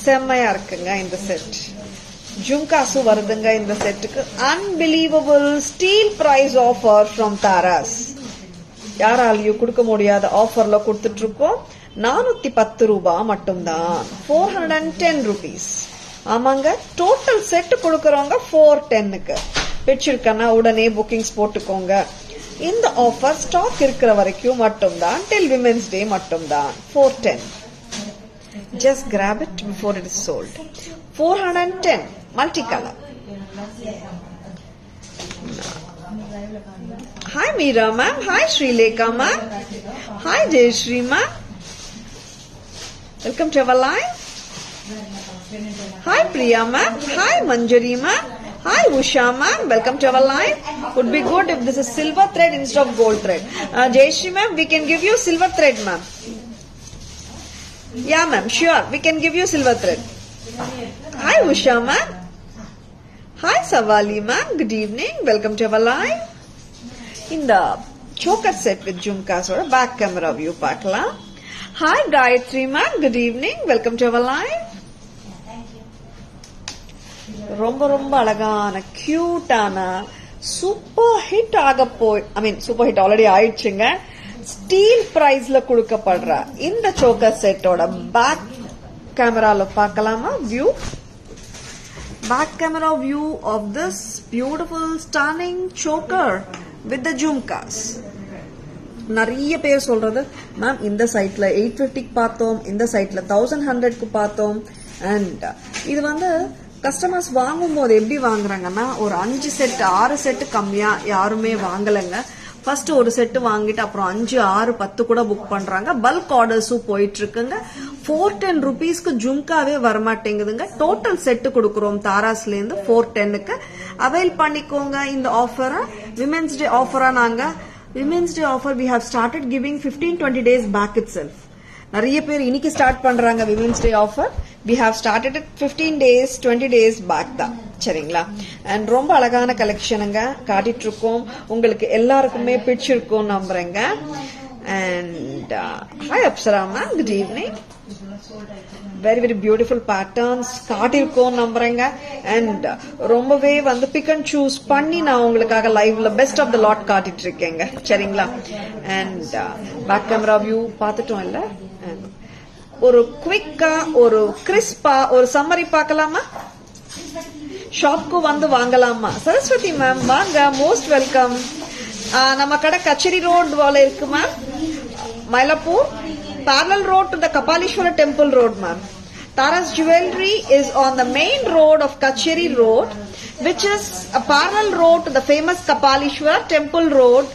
செம்மையா இருக்குங்க இந்த செட். ஜும்காசு வருதுங்க இந்த செட்டுக்கு. Unbelievable steal price offer from Tharas. யாராலையும் கொடுக்க முடியாத ஆஃபர்ல கொடுத்துட்டு இருக்கோம். 410 ரூபாய் மட்டும்தான். 410 rupees. ஆமாங்க, டோட்டல் செட் கொடுக்கறவங்க 410க்கு. பிடிச்சிருக்கனா உடனே புக்கிங்ஸ் போட்டுக்கோங்க. இந்த ஆஃபர் ஸ்டாக் இருக்கிற வரைக்கும் மட்டும்தான். டில் விமென்ஸ் டே மட்டும்தான். 410. Just grab it before it is sold. 410 multicolor. Hi Meera ma'am. Hi Srilekha ma'am. Hi Jayashree ma'am. Welcome to our live. Hi Priya ma'am. Hi Manjari ma'am. Hi Usha ma'am. Welcome to our live. Would be good if this is silver thread instead of gold thread. Jayashree ma'am, we can give you silver thread ma'am. Yeah ma'am, sure. We can give you silver thread. Hi Usha ma'am. Hi Savali ma'am. Good evening. Welcome to our live. In the choker set with jhumkas or back camera view paakalam. Hi Gayatri ma'am. Good evening. Welcome to our live. ரொம்ப ரொம்ப அழகான கியூட்டான super hit super hit already ஆயிடுச்சுங்க. Steel பிரைஸ்ல கொடுக்கப்படுற இந்த choker செட்டோட back கேமரால பார்க்கலாமா view. Back camera view of this beautiful stunning choker with the jhumkas. நிறைய பேர் சொல்றது மேம் இந்த சைட்ல 850க்கு பார்த்தோம், இந்த சைட்ல 1100க்கு பார்த்தோம். அண்ட் இது கஸ்டமர்ஸ் வாங்கும் போது எப்படி வாங்குறாங்கன்னா ஒரு 5 செட் 6 செட்டு கம்மியா யாருமே வாங்கலைங்க. ஃபர்ஸ்ட் ஒரு செட்டு வாங்கிட்டு அப்புறம் 5 6 10 கூட புக் பண்றாங்க. பல்க் ஆர்டர்ஸும் போயிட்டு இருக்குங்க. 410 rupeesக்கு ஜும்காவே வரமாட்டேங்குதுங்க. டோட்டல் செட்டு கொடுக்குறோம் தாராஸ்ல இருந்து 410க்கு. அவைல் பண்ணிக்கோங்க இந்த ஆஃபரை. விமென்ஸ் டே ஆஃபரா women's day offer we have started giving 15-20 days back itself. நிறைய பேர் இன்னைக்கு ஸ்டார்ட் பண்றாங்க women's day offer. we have started it 15 days 20 days back தான். சரிங்களா? அண்ட் ரொம்ப அழகான கலெக்ஷனுங்க காட்டிட்டு இருக்கோம். உங்களுக்கு எல்லாருக்குமே பிடிச்சிருக்கும் நம்புறேங்க. And hi Apsara ma'am, good evening. Very very beautiful patterns காட்டிருக்கோம் நம்புறேங்க. அண்ட் ரொம்பவே பிக் அண்ட் சூஸ் பண்ணி நான் உங்களுக்காக லைவ்ல பெஸ்ட் ஆஃப் த லாட் காட்டிட்டு இருக்கேங்க. சரிங்களா? அண்ட் பேக் கேமரா வியூ பார்த்துட்டோம் இல்ல? ஒரு குவிக்கா ஒரு கிறிஸ்பா ஒரு சம்மரி பார்க்கலாமா? ஷாப்க்கு வாங்கலாமா? சரஸ்வதி மேம் வாங்க, மோஸ்ட் வெல்கம். நம்ம கடை கச்சேரி ரோட் இருக்கு ma'am, Mylapore. parallel road to the Kapalishwara temple road ma'am. Tara's jewelry is on the main road of Kacheri road, which is a parallel road to the famous Kapalishwara temple road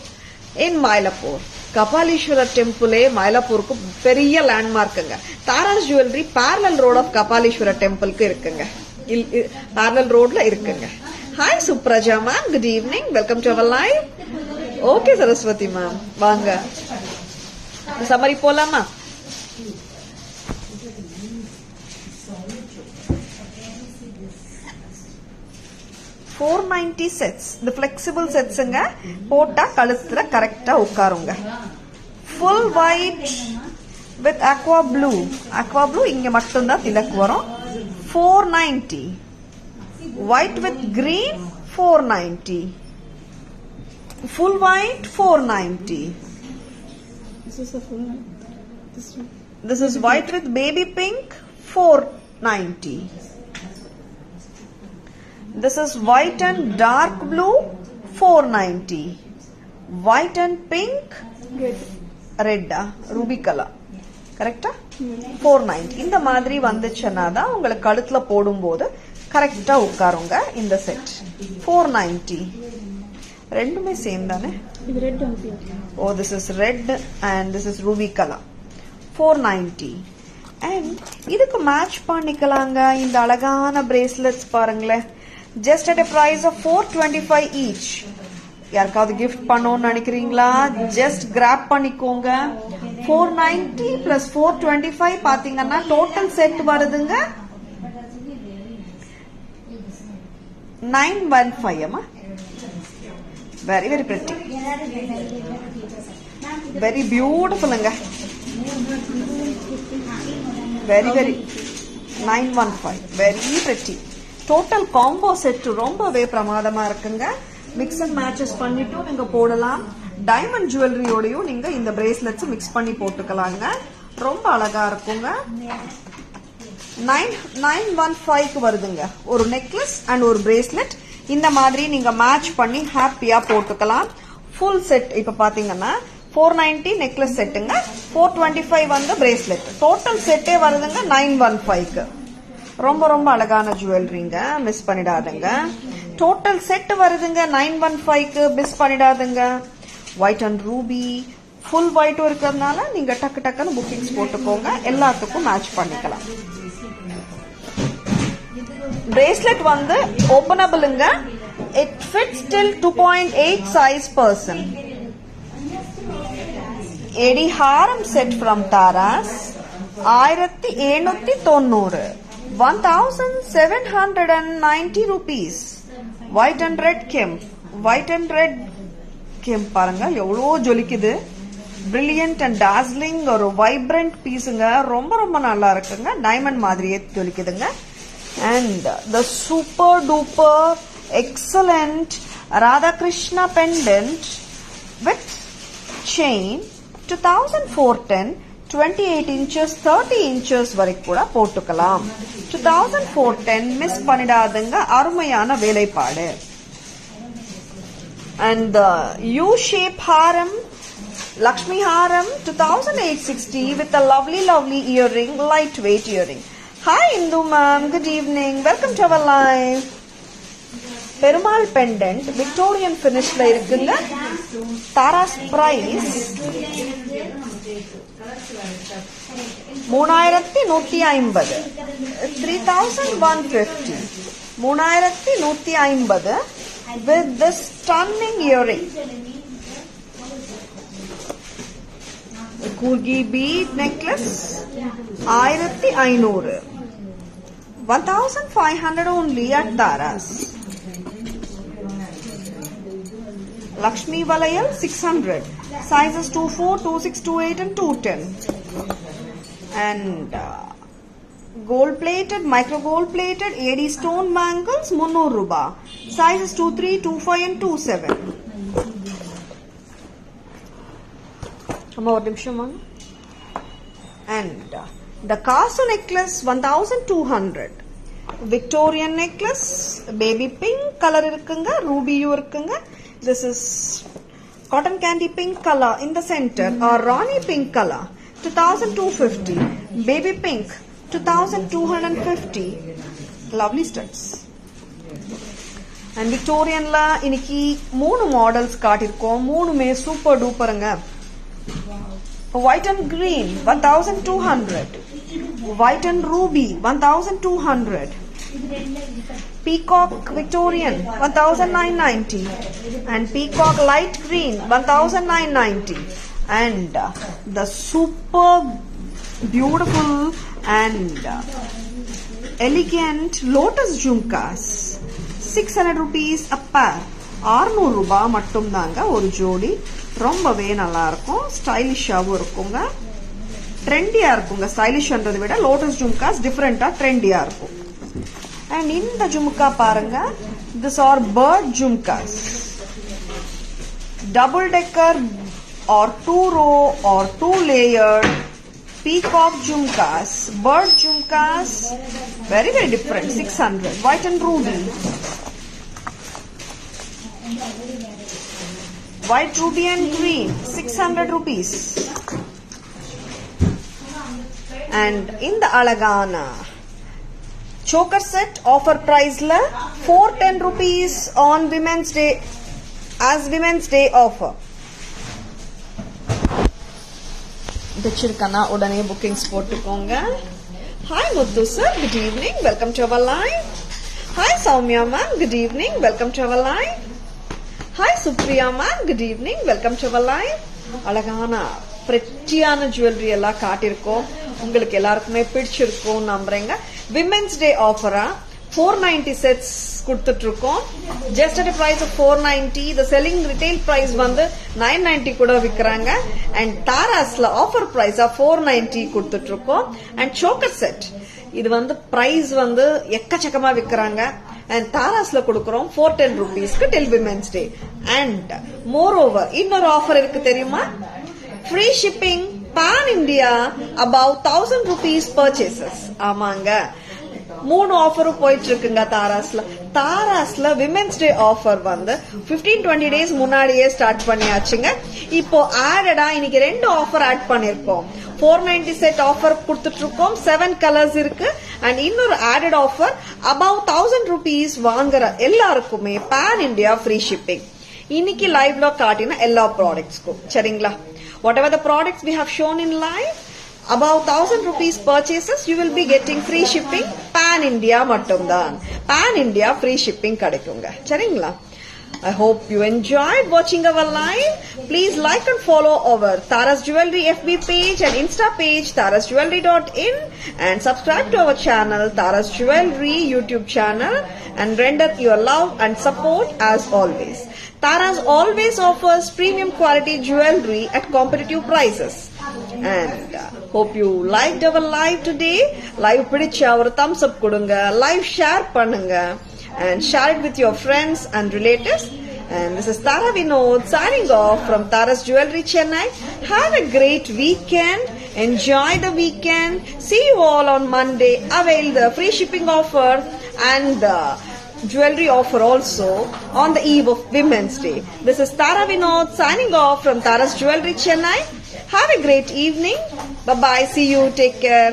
in Mylapore. Kapalishwara temple Mylapore ku periya landmark anga. Tara's jewelry parallel road of Kapalishwara temple ku irukanga. Parallel road la irukanga. Hi Supraja ma'am, good evening. Welcome to our live. Okay Saraswati ma'am, vaanga. Summary polama. $490 sets. The flexible sets anga போட்டா கழுத்துல கரெக்ட்டா உட்காருங்க. Full white with aqua blue. Aqua blue இங்க மட்டும் தான் திலக் வரும். 490. White with green 490. Full white 490. This is a full white. This is white with baby pink 490. This is white and dark blue 490. White and pink red ruby color. கரெக்ட்டா? 490. இந்த மாதிரி வந்துச்சுன்னா தான் உங்களுக்கு கழுத்துல போடும்போது கரெக்ட்டா உட்காருங்க இந்த செட். 490. ரெண்டுமே சேம் தானே? இது red and pink. Oh, this is red and this is ruby color. 490. And இதுக்கு மேட்ச் பண்ணிக்கலாங்க இந்த அழகான bracelets பாருங்களேன். Just at a price of 425 each. யாருக்காவது gift பண்ணணும்னு நினைக்கிறீங்களா? Just grab பண்ணிக்கோங்க. 490 plus 425 பாத்தீங்கன்னா டோட்டல் செட் வருதுங்க 915 அம்மா. வெரி வெரி பிரிட்டி, வெரி பியூட்டிஃபுல்லுங்க. Very very 915 very pretty. Total combo set ரொம்பவே பிரமாதமா இருக்குங்க. மிக்ஸ் அண்ட் மேட்சஸ் பண்ணிட்டும் நீங்க போடலாம். டைமண்ட் ஜுவல்லரியோடயும் நீங்க இந்த பிரேஸ்லெட்ஸ் மிக்ஸ் பண்ணி போட்டுக்கலாங்க. ரொம்ப அழகா இருக்குங்க. 915க்கு வருதுங்க. ஒரு நெக்லஸ் அண்ட் ஒரு பிரேஸ்லெட் இந்த மாதிரி நீங்க மேட்ச் பண்ணி ஹாப்பியா போட்டுக்கலாம். ஃபுல் செட் இப்ப பாத்தீங்கன்னா 490 நெக்லஸ் செட்டுங்க, 425 வந்து பிரேஸ்லெட். டோட்டல் செட்டே வருதுங்க 915க்கு. ரொம்ப ரொம்ப அழகான ஜுவல்லரிங்க, மிஸ் பண்ணிடாதுங்க. டோட்டல் செட் வருதுங்க 915க்கு, மிஸ் பண்ணிடாதுங்க. ஒயிட் அண்ட் ரூபி ஃபுல் ஒயிட்டும் இருக்கிறதுனால நீங்க டக்கு டக்குன்னு புக்கிங்ஸ் போட்டுக்கோங்க. எல்லாத்துக்கும் மேட்ச் பண்ணிக்கலாம். பிரேஸ்லெட் வந்து ஓபனபிளுங்க. It fits till 2.8 size person. எடி ஹாரம் set from Taras 1790, 1790 rupees. White and red kemp, white and red kemp பாருங்க எவ்வளோ ஜொலிக்குது. பிரில்லியன்ட் அண்ட் டாஸ்லிங் ஒரு வைப்ரண்ட் பீஸுங்க. ரொம்ப ரொம்ப நல்லா இருக்குங்க. டைமண்ட் மாதிரியே ஜொலிக்குதுங்க. And the super duper excellent Radhakrishna pendant with chain 2410, 28 inches 30 inches வரைக்கும் கூட போட்டுக்கலாம். 2410 மிஸ் பண்ணிடாதுங்க. அருமையான வேலைப்பாடு. And U shape Haram, Lakshmi Haram 2860 with a lovely earring, lightweight earring. Hi Indu ma'am, good evening. Welcome to our live. Perumal pendant Victorian finish la irukkunga. Tara's price 3150, 3150, 3150 with this stunning earring. Kurgi bead necklace 1500, 1500 only at Tara's. Lakshmi Valayal 600, sizes 24, 26, 28 and 210. And gold plated, micro gold plated AD stone bangles 300 ruba, sizes 23, 25 and 27. And the Kasu necklace 1200, Victorian necklace baby pink color irukkunga, ruby irukkunga. This is cotton candy pink color in the center or Rani pink color 2250, baby pink 2250. Lovely studs. And Victorian la iniki 3 models kaatirkom, 3 super duperanga. White and green 1200, white and ruby 1200, peacock Victorian 1990, and peacock light green 1990, and the super beautiful and elegant lotus jhumkas 600 rupees a pair. 600 ரூபாய் மட்டும் தாங்க ஒரு ஜோடி. ரொம்பவே நல்லா இருக்கும். ஸ்டைலிஷாவும் இருக்குங்க. ட்ரெண்டியா இருக்குங்க. ஸ்டைலிஷ்ன்றதை விட லோட்டஸ் ஜும்காஸ் டிஃபரெண்டா ட்ரெண்டியா இருக்கும். அண்ட் இந்த ஜும்கா பாருங்க. This are bird jhumkas. Double decker are 2 row or 2 layered peacock jhumkas, bird jhumkas, very different. 600, white and ruby, white ruby and green 600 rupees. And in the alagana choker set offer price la 410 rupees on women's day as women's day offer. Dechirkana udane bookings போட்டுக்கோங்க. Hi Muthu sir, good evening, welcome to our live. Hi Soumya ma'am, good evening, welcome to our live. Hi Supriya ma'am, good evening, welcome to our live. அழகான பிரெட்டியான jewellery எல்லாம் காட்டியிருக்கோம். உங்களுக்கு எல்லாருக்குமே பிடிச்சிருக்கும் நம்புறேங்க. Women's day ஆஃபரா 490 sets கொடுத்துட்டு இருக்கோம். Just at a price of 490. The selling retail price வந்து 990 கூட விக்கிறாங்க. And தாராஸ்ல ஆஃபர் பிரைஸா 490 கொடுத்துட்டு இருக்கோம். And choker set இது வந்து பிரைஸ் வந்து எக்கச்சக்கமா விக்கிறாங்க. And தாராஸ்ல கொடுக்கிறோம் 410 rupeesக்கு till Women's Day. And moreover இன்னொரு ஆஃபர் இருக்கு தெரியுமா? Free shipping pan India above 1000 rupees purchases. ஆமாங்க, 3 ஆஃபரும் போயிட்டு இருக்குங்க தாராஸ்ல விமென்ஸ் டே ஆஃபர் வந்து 15-20 டேஸ் முன்னாடியே ஸ்டார்ட் பண்ணியாச்சுங்க. இப்போ ஆடடா இன்னைக்கு 2 ஆஃபர் ஆட் பண்ணிருக்கோம். 490 செட் ஆஃபர் கொடுத்துட்டு இருக்கோம். 7 கலர்ஸ் இருக்கு. அண்ட் இன்னொரு ஆடட் ஆஃபர் above 1000 rupees வாங்குற எல்லாருக்குமே பேன் இந்தியா ஃப்ரீ ஷிப்பிங். இன்னைக்கு லைவ்ல காட்டின எல்லா ப்ராடக்ட்ஸ்க்கும் சரிங்களா? Whatever the products we have shown in live, above 1000 rupees purchases, you will be getting free shipping. Pan India mattumdan. Pan India free shipping kadaikunga. Charingla. I hope you enjoyed watching our live. Please like and follow our Taras Jewelry FB page and Insta page tarasjewelry.in and subscribe to our channel Taras Jewelry YouTube channel and render your love and support as always. Taras always offers premium quality jewelry at competitive prices. And hope you liked our live today. Live pidicha or thumbs up kudunga, live share pannunga and share it with your friends and relatives. And this is Tara Vinod signing off from Taras Jewelry Chennai. Have a great weekend. Enjoy the weekend. See you all on Monday. Avail the free shipping offer and the jewelry offer also on the eve of Women's Day. This is Tara Vinod signing off from Taras Jewelry Chennai. Have a great evening. Bye-bye. See you. Take care.